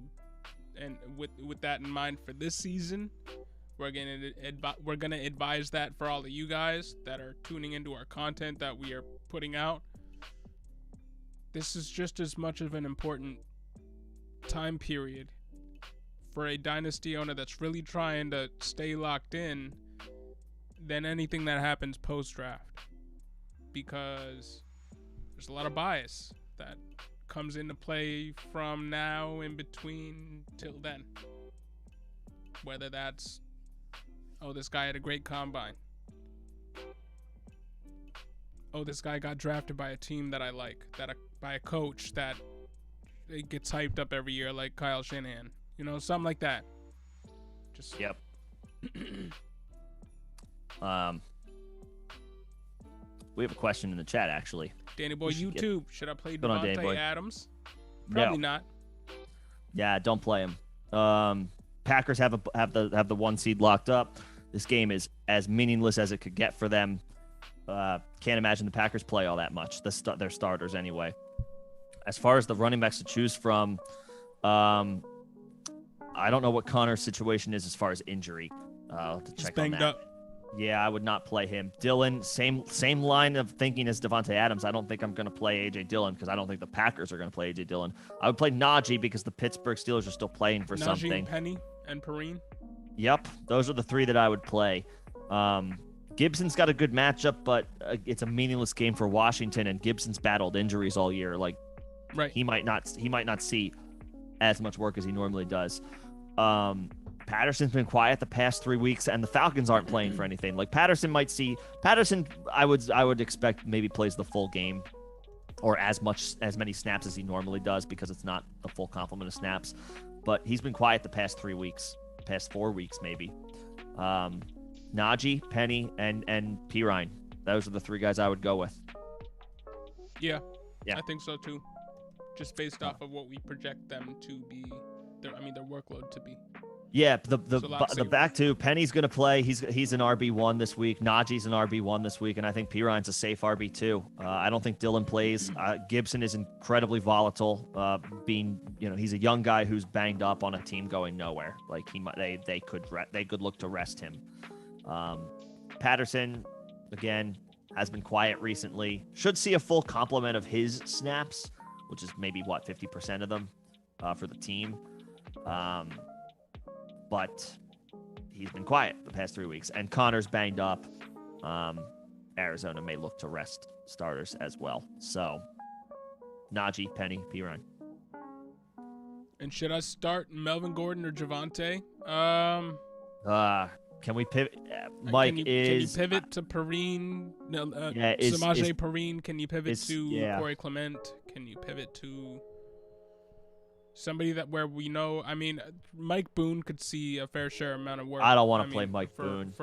and with that in mind for this season, we're gonna advise that for all of you guys that are tuning into our content that we are putting out. This is just as much of an important time period for a dynasty owner that's really trying to stay locked in than anything that happens post-draft, because there's a lot of bias that comes into play from now in between till then. Whether that's, oh, this guy had a great combine. Oh, this guy got drafted by a team that I like, by a coach that it gets hyped up every year, like Kyle Shanahan. Something like that. Just yep. We have a question in the chat, actually. Danny Boy YouTube. Should I play Devontae Adams? Probably not. Yeah, don't play him. Packers have the 1 seed locked up. This game is as meaningless as it could get for them. Can't imagine the Packers play all that much. Their starters anyway. As far as the running backs to choose from, I don't know what Connor's situation is as far as injury. I'll have to check on that. Banged up. Yeah, I would not play him. Dillon, same line of thinking as Devontae Adams. I don't think I'm going to play A.J. Dillon because I don't think the Packers are going to play A.J. Dillon. I would play Najee because the Pittsburgh Steelers are still playing for something. Najee, Penny, and Perrine. Yep, those are the 3 that I would play. Gibson's got a good matchup, but it's a meaningless game for Washington, and Gibson's battled injuries all year. Right. He might not see as much work as he normally does. Patterson's been quiet the past 3 weeks, and the Falcons aren't playing for anything. Patterson, I would expect maybe plays the full game, or as many snaps as he normally does, because it's not the full complement of snaps. But he's been quiet the past 3 weeks, past 4 weeks maybe. Najee, Penny, and Perrine. Those are the 3 guys I would go with. Yeah, I think so too. Just based off of what we project them to be, their workload to be. Yeah, the back two, Penny's going to play. He's an RB1 this week. Najee's an RB1 this week, and I think Perrine's a safe RB2. I don't think Dillon plays. Gibson is incredibly volatile. He's a young guy who's banged up on a team going nowhere. They could look to rest him. Patterson, again, has been quiet recently. Should see a full complement of his snaps, which is maybe 50% of them for the team. But he's been quiet the past 3 weeks, and Connor's banged up. Arizona may look to rest starters as well. So, Najee, Penny, Perine. And should I start Melvin Gordon or Javonte? Can we pivot? Mike, can you pivot to Perine? Samaje Perine. Can you pivot to Corey Clement? Can you pivot to somebody where we know? I mean, Mike Boone could see a fair share amount of work. I don't want to play Mike Boone.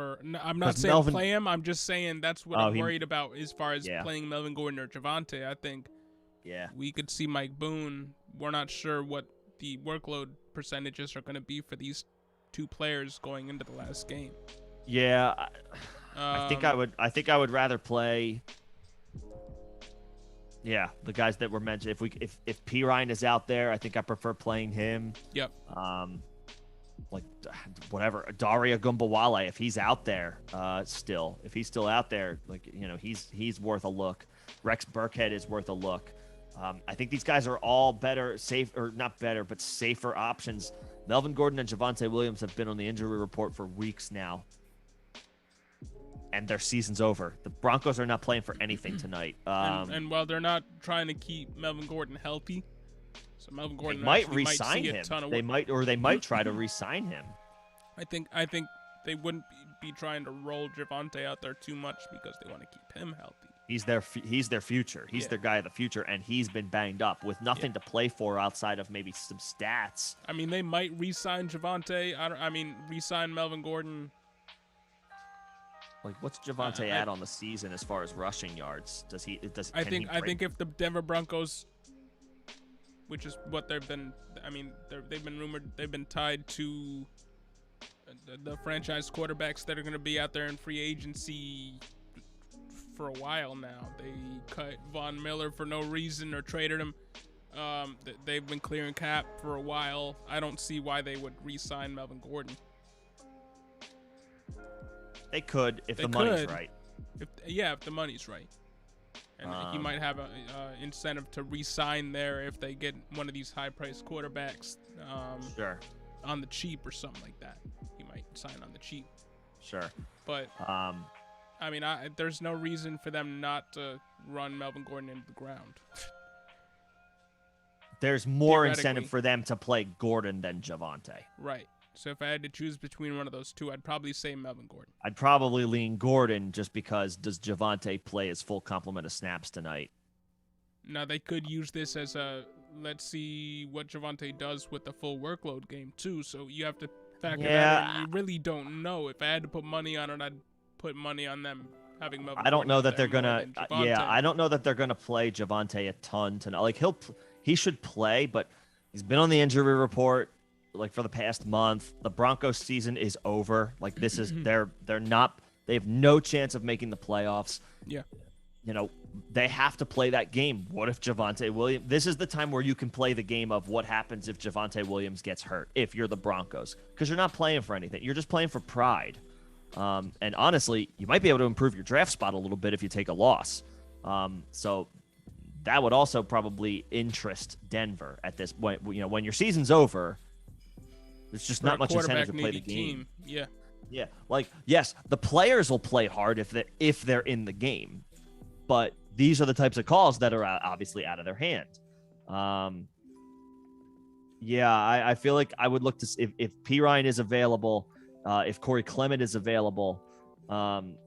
I'm not saying play him. I'm just saying that's what I'm worried about as far as playing Melvin Gordon or Javonte. I think we could see Mike Boone. We're not sure what the workload percentages are going to be for these two players going into the last game. Yeah, I think I would rather play. Yeah, the guys that were mentioned. If Perine is out there, I think I prefer playing him. Yep. Like whatever, Daria Gumbawale, if he's out there, if he's still out there, he's worth a look. Rex Burkhead is worth a look. I think these guys are all safer options. Melvin Gordon and Javonte Williams have been on the injury report for weeks now, and their season's over. The Broncos are not playing for anything tonight. And while they're not trying to keep Melvin Gordon healthy, so Melvin Gordon might re-sign him. They might try to re-sign him. I think they wouldn't be trying to roll Javonte out there too much because they want to keep him healthy. He's their future. He's their guy of the future, and he's been banged up with nothing to play for outside of maybe some stats. I mean, they might re-sign Javonte. Re-sign Melvin Gordon. Like, what's Javonte at on the season as far as rushing yards? I think if the Denver Broncos, which is what they've been rumored, they've been tied to the franchise quarterbacks that are going to be out there in free agency for a while now. They cut Von Miller for no reason or traded him. They've been clearing cap for a while. I don't see why they would re-sign Melvin Gordon. They could if the money's right. If the money's right. And he might have a incentive to re-sign there if they get one of these high-priced quarterbacks on the cheap or something like that. He might sign on the cheap. Sure. But there's no reason for them not to run Melvin Gordon into the ground. There's more incentive for them to play Gordon than Javonte. Right. So if I had to choose between one of those two, I'd probably say Melvin Gordon. I'd probably lean Gordon just because does Javonte play his full complement of snaps tonight? Now, they could use this as let's see what Javonte does with the full workload game, too. So you have to factor that in. You really don't know. If I had to put money on it, I'd put money on them having Melvin I don't Gordon know that they're going to I don't know that they're going to play Javonte a ton tonight. Like, he should play, but he's been on the injury report like for the past month. The Broncos season is over. Like, this is they have no chance of making the playoffs. Yeah. They have to play that game. What if Javonte Williams? This is the time where you can play the game of what happens if Javonte Williams gets hurt, if you're the Broncos, because you're not playing for anything. You're just playing for pride. And honestly, you might be able to improve your draft spot a little bit if you take a loss. So that would also probably interest Denver at this point. When your season's over, there's just not much incentive to play the game. Yeah. Yeah. Like, yes, the players will play hard if they're in the game, but these are the types of calls that are obviously out of their hand. I feel like I would look to see if Perine is available, if Corey Clement is available,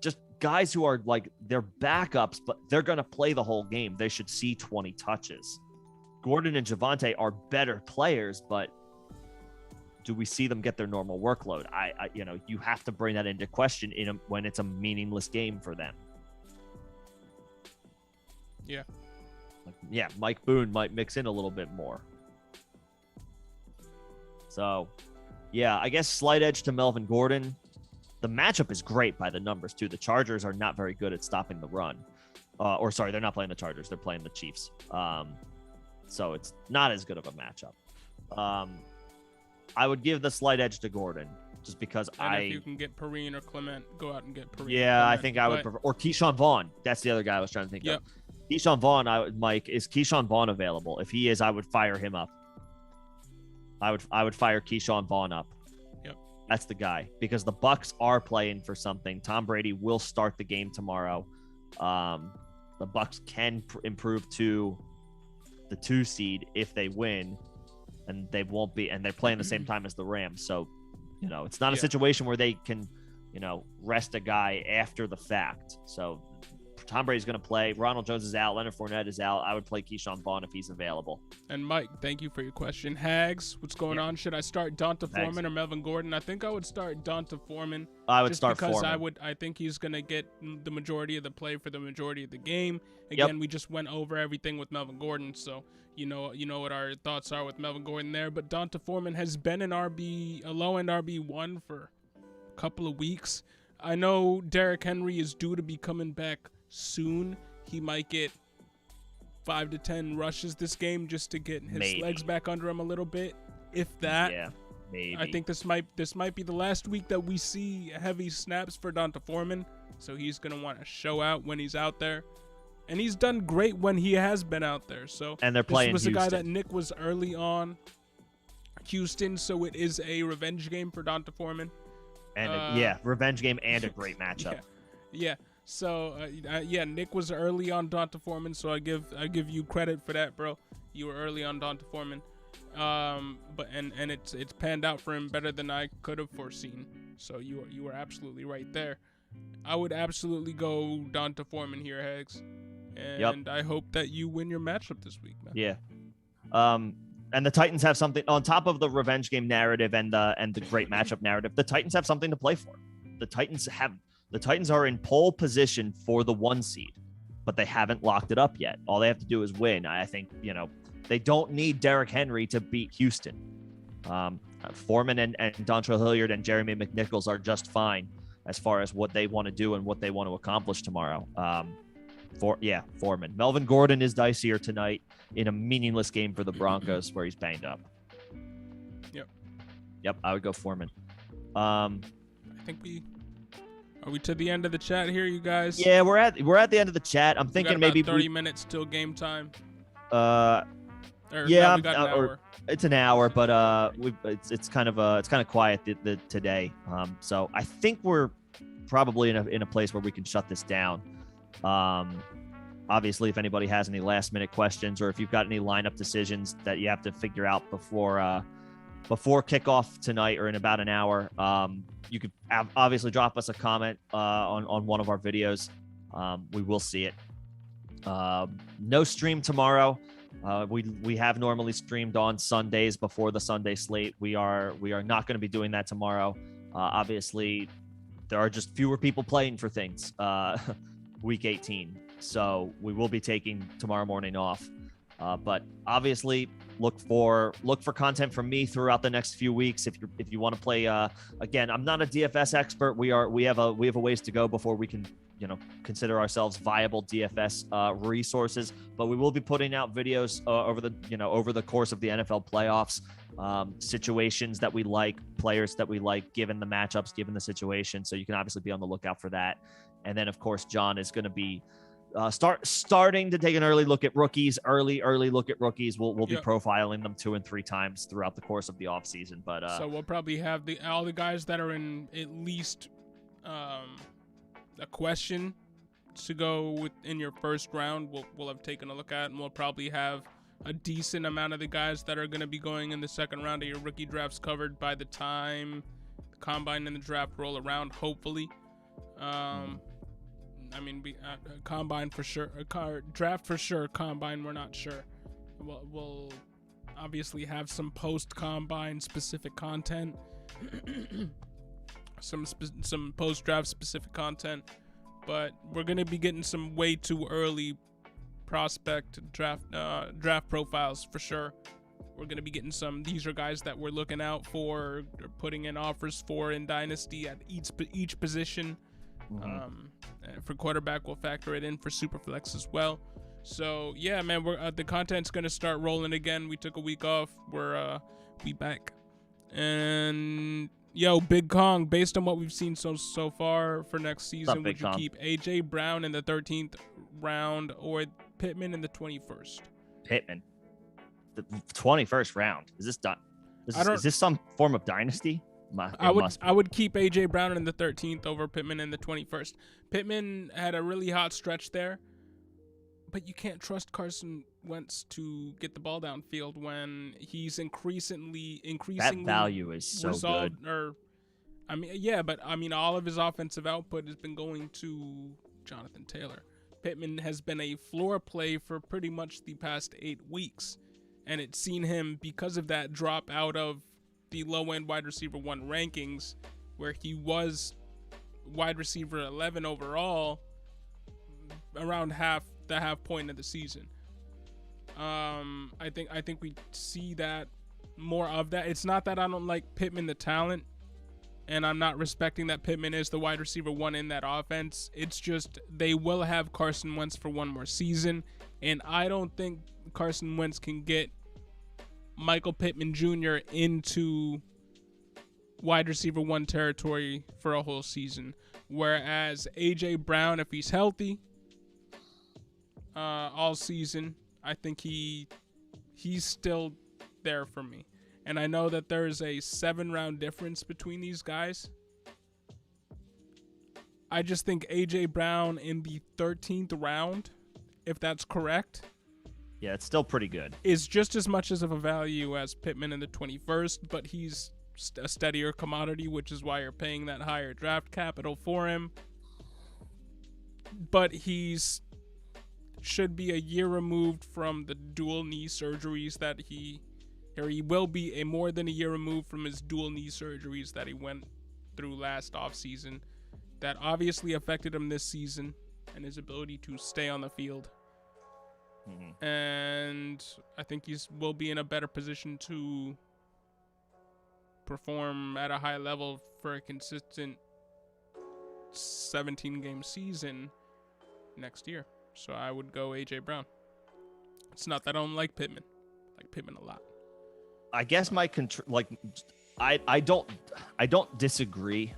just guys who are like they're backups, but they're going to play the whole game. They should see 20 touches. Gordon and Javonte are better players, but do we see them get their normal workload? You have to bring that into question when it's a meaningless game for them. Yeah. Mike Boone might mix in a little bit more. So, I guess slight edge to Melvin Gordon. The matchup is great by the numbers, too. The Chargers are not very good at stopping the run. They're not playing the Chargers. They're playing the Chiefs. So it's not as good of a matchup. I would give the slight edge to Gordon just because if you can get Perine or Clement, go out and get Perine. Yeah, I think I would prefer. Or Keyshawn Vaughn. That's the other guy I was trying to think of. Keyshawn Vaughn, is Keyshawn Vaughn available? If he is, I would fire him up. I would fire Keyshawn Vaughn up. Yep. That's the guy because the Bucs are playing for something. Tom Brady will start the game tomorrow. The Bucks can improve to the 2 seed if they win, and they won't be, and they're playing the same time as the Rams. So, it's not a situation where they can, rest a guy after the fact. So Tom Brady's going to play. Ronald Jones is out. Leonard Fournette is out. I would play Keyshawn Vaughn if he's available. And Mike, thank you for your question. Hags, what's going on? Should I start Donta Foreman or Melvin Gordon? I think I would start Donta Foreman. I would start Foreman. Because I think he's going to get the majority of the play for the majority of the game. Again, we just went over everything with Melvin Gordon, so you know what our thoughts are with Melvin Gordon there. But Donta Foreman has been a low-end RB1 for a couple of weeks. I know Derrick Henry is due to be coming back soon. He might get 5 to 10 rushes this game just to get his legs back under him a little bit, if that. Yeah, maybe. I think this might be the last week that we see heavy snaps for Donta Foreman, so he's gonna want to show out when he's out there, and he's done great when he has been out there. So and they're playing. This was Houston. a guy that Nick was early on Houston, so it is a revenge game for Donta Foreman. And revenge game and a great matchup. Yeah. So Nick was early on Donta Foreman, so I give you credit for that, bro. You were early on Donta Foreman, but it's panned out for him better than I could have foreseen. So you were absolutely right there. I would absolutely go Donta Foreman here, Hags, and I hope that you win your matchup this week, man. Yeah. And the Titans have something on top of the revenge game narrative and the great matchup narrative. The Titans have something to play for. The Titans are in pole position for the 1 seed, but they haven't locked it up yet. All they have to do is win. I think, they don't need Derrick Henry to beat Houston. Foreman and Dontrell Hilliard and Jeremy McNichols are just fine as far as what they want to do and what they want to accomplish tomorrow. Foreman. Melvin Gordon is dicier tonight in a meaningless game for the Broncos where he's banged up. Yep, I would go Foreman. I think are we to the end of the chat here, you guys? Yeah, we're at the end of the chat. I'm thinking maybe 30 minutes till game time. It's an hour, but it's kind of quiet today. So I think we're probably in a place where we can shut this down. Obviously, if anybody has any last minute questions or if you've got any lineup decisions that you have to figure out before kickoff tonight or in about an hour, you could obviously drop us a comment on one of our videos. We will see it. No stream tomorrow. We have normally streamed on Sundays before the Sunday slate. We are not going to be doing that tomorrow. Obviously, there are just fewer people playing for things. Week 18, so we will be taking tomorrow morning off. But obviously, look for content from me throughout the next few weeks. If you want to play, again, I'm not a DFS expert. We have a ways to go before we can consider ourselves viable DFS resources. But we will be putting out videos over the course of the NFL playoffs. Situations that we like, players that we like, given the matchups, given the situation. So you can obviously be on the lookout for that. And then, of course, John is going to be starting to take an early look at rookies. Early look at rookies. We'll be profiling them 2 and 3 times throughout the course of the offseason. But so we'll probably have all the guys that are in at least a question to go in your first round. We'll have taken a look at, and we'll probably have a decent amount of the guys that are going to be going in the second round of your rookie drafts covered by the time the combine and the draft roll around, hopefully. Combine for sure, draft for sure, combine we're not sure. We'll obviously have some post-combine specific content, some post-draft specific content, but we're going to be getting some way too early prospect draft profiles for sure. We're going to be getting some. These are guys that we're looking out for, or putting in offers for in Dynasty at each position. For quarterback, we'll factor it in for Superflex as well. So yeah, man, we're the content's going to start rolling again. We took a week off. We back. And Big Kong, based on what we've seen so far for next season, would you keep AJ Brown in the 13th round or Pittman in the 21st? Pittman. The 21st round. Is this done? Is this some form of dynasty? I would keep A.J. Brown in the 13th over Pittman in the 21st. Pittman had a really hot stretch there, but you can't trust Carson Wentz to get the ball downfield when he's increasingly that value is so good. All of his offensive output has been going to Jonathan Taylor. Pittman has been a floor play for pretty much the past 8 weeks, and it's seen him, because of that, drop out of the low-end wide receiver 1 rankings, where he was wide receiver 11 overall around the half point of the season. I think we see that more of that. It's not that I don't like Pittman the talent, and I'm not respecting that Pittman is the wide receiver 1 in that offense. It's just they will have Carson Wentz for one more season, and I don't think Carson Wentz can get Michael Pittman Jr. into wide receiver 1 territory for a whole season. Whereas A.J. Brown, if he's healthy all season, I think he's still there for me. And I know that there's a 7-round difference between these guys. I just think A.J. Brown in the 13th round, if that's correct. Yeah, it's still pretty good. Is just as much of a value as Pittman in the 21st, but he's a steadier commodity, which is why you're paying that higher draft capital for him. But he's should be a year removed from the dual knee surgeries that he will be more than a year removed from his dual knee surgeries that he went through last offseason that obviously affected him this season and his ability to stay on the field. Mm-hmm. And I think will be in a better position to perform at a high level for a consistent 17-game season next year. So I would go A.J. Brown. It's not that I don't like Pittman. I like Pittman a lot. I guess I don't disagree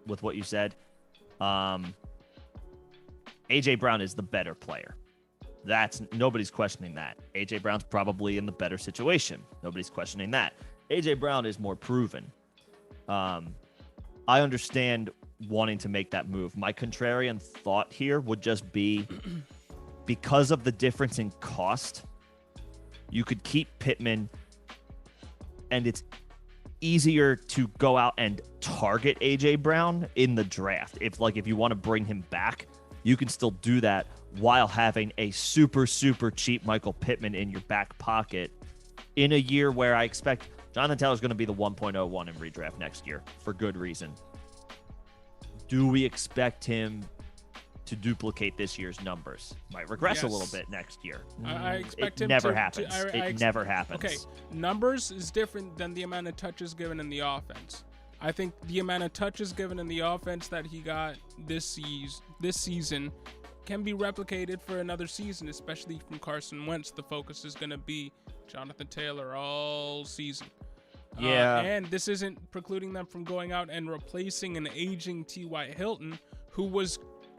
with what you said. A.J. Brown is the better player. Nobody's questioning that. A.J. Brown's probably in the better situation. Nobody's questioning that. A.J. Brown is more proven. I understand wanting to make that move. My contrarian thought here would just be, because of the difference in cost, you could keep Pittman, and it's easier to go out and target A.J. Brown in the draft. If you want to bring him back, you can still do that while having a super, super cheap Michael Pittman in your back pocket in a year where I expect Jonathan Taylor's going to be the 1.01 in redraft next year for good reason. Do we expect him to duplicate this year's numbers? Might regress a little bit next year. I expect him never happens. It never happens. Okay, numbers is different than the amount of touches given in the offense. I think the amount of touches given in the offense that he got this season can be replicated for another season, especially from Carson Wentz. The focus is going to be Jonathan Taylor all season. Yeah. And this isn't precluding them from going out and replacing an aging T.Y. Hilton, who was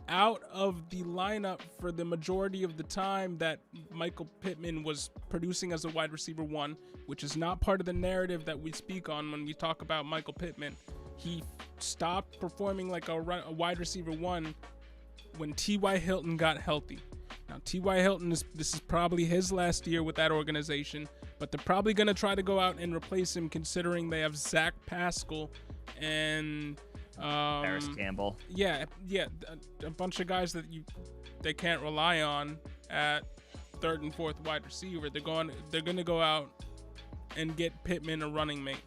out of the lineup for the majority of the time that Michael Pittman was producing as a wide receiver 1, which is not part of the narrative that we speak on when we talk about Michael Pittman. He stopped performing like a wide receiver 1 when T.Y. Hilton got healthy. Now, T.Y. Hilton, this is probably his last year with that organization, but they're probably going to try to go out and replace him, considering they have Zach Pascal and Harris Campbell. Yeah, a bunch of guys that they can't rely on at third and fourth wide receiver. They're going to go out and get Pittman a running mate,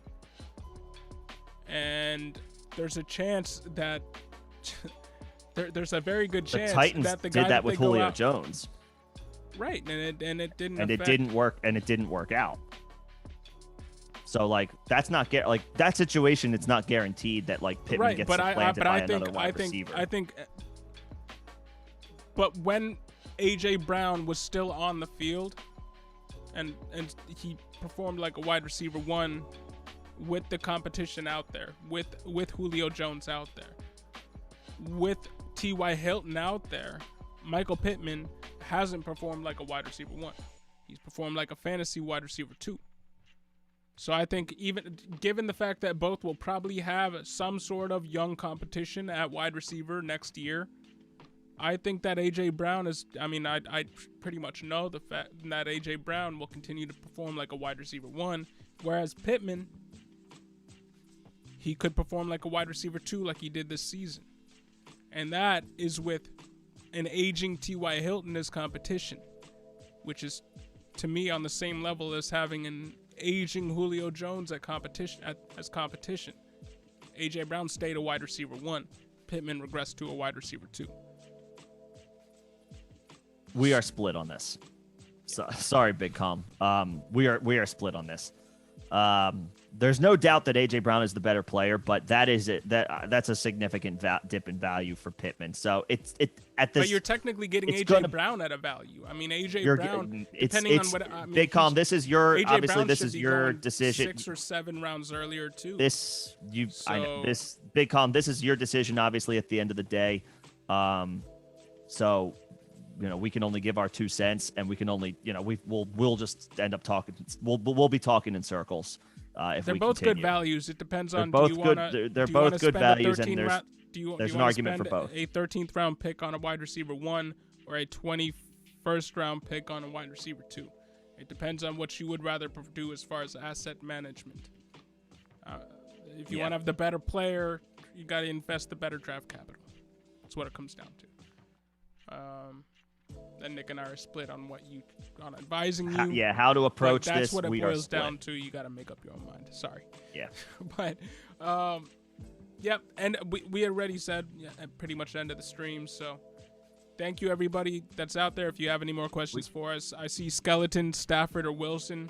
and there's a chance that there's a very good chance the Titans that the guy did that with Julio Jones. Right, and it didn't. And it didn't work. And it didn't work out. So that's not that situation. It's not guaranteed that Pittman gets supplanted by another wide receiver. I think. But when A.J. Brown was still on the field, and he performed like a wide receiver 1 with the competition out there, with Julio Jones out there, with T.Y. Hilton out there, Michael Pittman hasn't performed like a wide receiver 1. He's performed like a fantasy wide receiver 2. So I think even given the fact that both will probably have some sort of young competition at wide receiver next year, I think that A.J. Brown is, I pretty much know the fact that A.J. Brown will continue to perform like a wide receiver 1, whereas Pittman, he could perform like a wide receiver 2 like he did this season. And that is with an aging T.Y. Hilton as competition, which is, to me, on the same level as having an aging Julio Jones as competition. A.J. Brown stayed a wide receiver 1. Pittman regressed to a wide receiver 2. We are split on this. So, sorry, Big Com. We are split on this. There's no doubt that A.J. Brown is the better player, but that's a significant dip in value for Pittman. So it's at this. But you're technically getting A.J. Brown at a value. I mean, A.J. Brown, depending on what. I mean, Big Com, this is your A.J. obviously Brown this is your decision. 6 or 7 rounds earlier too. I know this, Big Com. This is your decision, obviously, at the end of the day. So. We can only give our 2 cents, and we can only, we'll just end up talking. We'll be talking in circles. If they're we both continue. good values. It depends on. They're both good values, and there's an argument for both. A 13th round pick on a wide receiver 1, or a 21st round pick on a wide receiver 2. It depends on what you would rather do as far as asset management. If you want to have the better player, you got to invest the better draft capital. That's what it comes down to. Then Nick and I are split on advising you. How to approach this. That's what it boils down to. You got to make up your own mind. Sorry. Yeah. But, yep. And we already said at pretty much the end of the stream. So thank you, everybody that's out there. If you have any more questions for us, I see Skeleton, Stafford, or Wilson.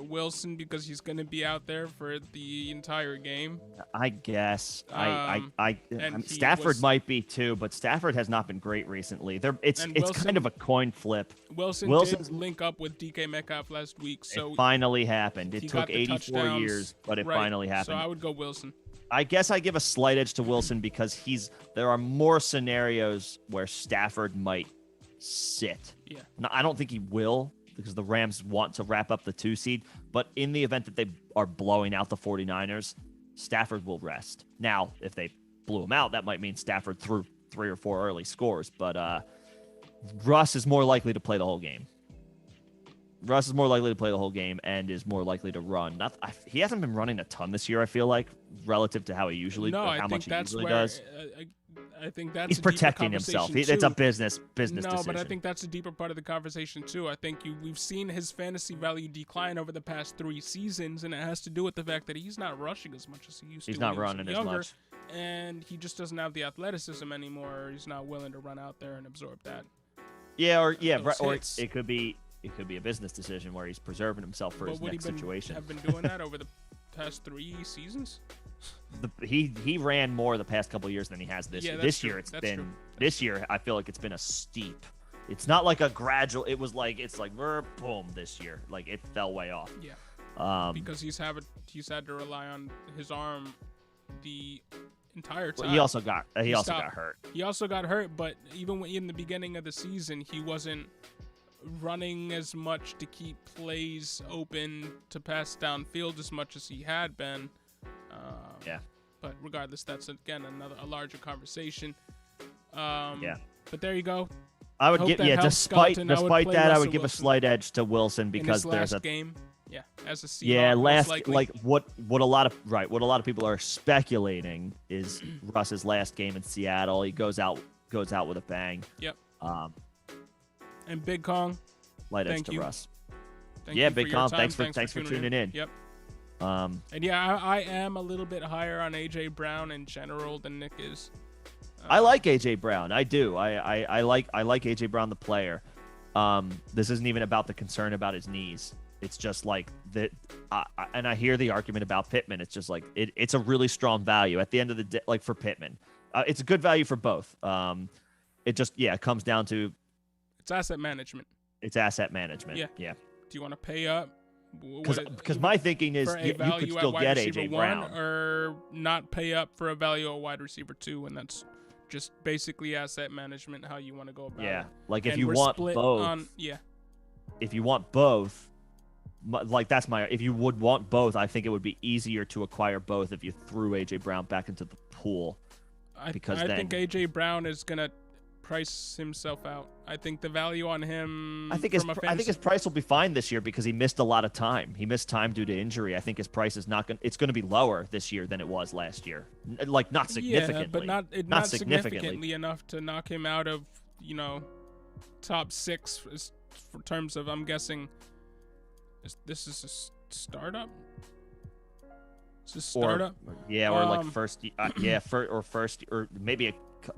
Wilson, because he's going to be out there for the entire game. I guess. Stafford might be too, but Stafford has not been great recently. It's kind of a coin flip. Wilson did link up with DK Metcalf last week, so it finally happened. It took 84 years, but it finally happened. So I would go Wilson. I guess I give a slight edge to Wilson because there are more scenarios where Stafford might sit. Yeah. Now, I don't think he will, because the Rams want to wrap up the 2 seed. But in the event that they are blowing out the 49ers, Stafford will rest. Now, if they blew him out, that might mean Stafford threw 3 or 4 early scores. But Russ is more likely to play the whole game. Russ is more likely to play the whole game and is more likely to run. He hasn't been running a ton this year, I feel like, relative to how he usually does. I think that's he's protecting himself. It's a business decision. But I think that's a deeper part of the conversation too. I think we've seen his fantasy value decline over the past 3 seasons, and it has to do with the fact that he's not rushing as much as he used to. He's not running as much, and he just doesn't have the athleticism anymore. Or he's not willing to run out there and absorb that. Or it could be a business decision where he's preserving himself for his next situation. Have been doing that over the past 3 seasons. He ran more the past couple of years than he has this year. This year this year I feel like it's been a steep. It's not like a gradual. It's like boom this year. Like it fell way off. Yeah. Because he's had to rely on his arm the entire time. Well, he also got hurt. He also got hurt, but even in the beginning of the season, he wasn't running as much to keep plays open to pass downfield as much as he had been. But regardless, that's again a larger conversation. But there you go. I would despite that, I would give a slight edge to Wilson because there's a game. Yeah, as a Seahawk, what a lot of people are speculating is Russ's last game in Seattle. He goes out with a bang. Yep. And Big Kong, light edge to Russ. Big Kong, thanks for tuning in. Yep. And I am a little bit higher on A.J. Brown in general than Nick is. I like A.J. Brown. I do. I like A.J. Brown the player. This isn't even about the concern about his knees. It's just like that. And I hear the argument about Pittman. It's just like it's a really strong value at the end of the day. Like for Pittman, it's a good value for both. It comes down to it's asset management. It's asset management. Yeah. Do you want to pay up? Because my thinking is you could still get A.J. Brown or not pay up for a value at wide receiver 2, and that's just basically asset management, how you want to go about it. Like if you want both. If you want both, like that's my. If you would want both, I think it would be easier to acquire both if you threw AJ Brown back into the pool. I think AJ Brown is gonna price himself out. I think the value on him. I think his price will be fine this year because he missed a lot of time. He missed time due to injury. I think his price is not going. It's going to be lower this year than it was last year. Like not significantly. Yeah, but not significantly enough to knock him out of top 6 for terms of. I'm guessing. This is a startup. Is this a startup? Or like first. Or maybe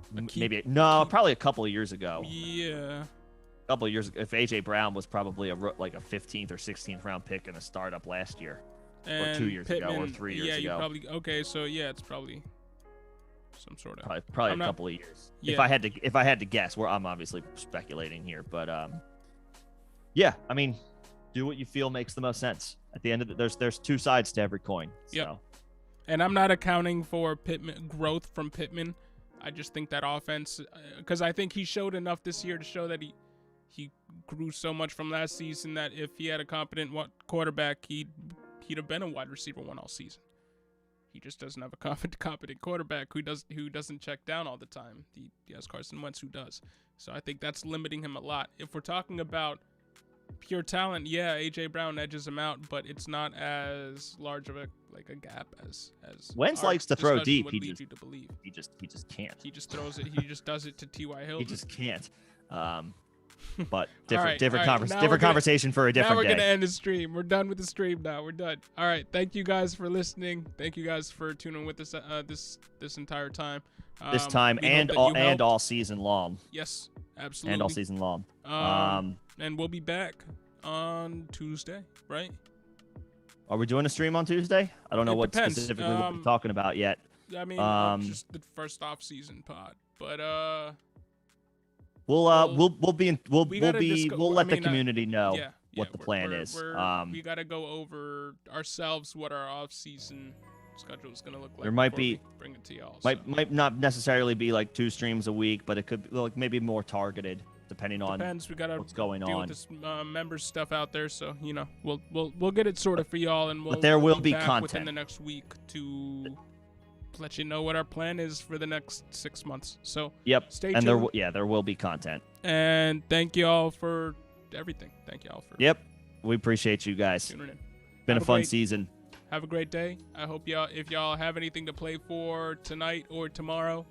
probably a couple of years ago. Yeah. A couple of years ago. If AJ Brown was probably a 15th or 16th round pick in a startup last year, or 2 years ago, or 3 years ago. Yeah, you probably okay. So yeah, it's probably some sort of probably a couple of years. Yeah. If I had to guess, I'm obviously speculating here, but yeah, I mean, do what you feel makes the most sense. At the end of there's 2 sides to every coin. So. Yep. And I'm not accounting for growth from Pittman. I just think that offense, because I think he showed enough this year to show that he grew so much from last season that if he had a competent quarterback, he'd have been a wide receiver 1 all season. He just doesn't have a competent quarterback who doesn't check down all the time. He has Carson Wentz who does. So I think that's limiting him a lot. If we're talking about pure talent, yeah, AJ Brown edges him out, but it's not as large of a gap as Wentz likes to throw deep. He just can't. He just throws it. He just does it to T.Y. Hilton. He just can't. But different conversation for a different day. Now we're gonna end the stream. We're done with the stream now. We're done. All right. Thank you guys for listening. Thank you guys for tuning with us this entire time. This time and all season long. Yes, absolutely. And all season long. And we'll be back on Tuesday, right? Are we doing a stream on Tuesday? I don't know what specifically we'll be talking about yet. I mean, just the first off-season pod, but we'll let the community know what the plan is. We got to go over ourselves what our off-season schedule is going to look like. There might bring it to y'all. Might not necessarily be like 2 streams a week, but it could be like maybe more targeted. Depending on what's going on. With this members stuff out there, so we'll get it sorted for y'all, and there will be back content within the next week to let you know what our plan is for the next 6 months. So stay tuned. And there will be content. And thank you all for everything. Thank you all for. Yep, we appreciate you guys. Tuning in. Been a fun season. Have a great day. I hope if y'all have anything to play for tonight or tomorrow,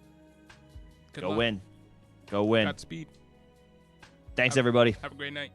go win. Go win. Godspeed. Thanks, everybody. Have a great night.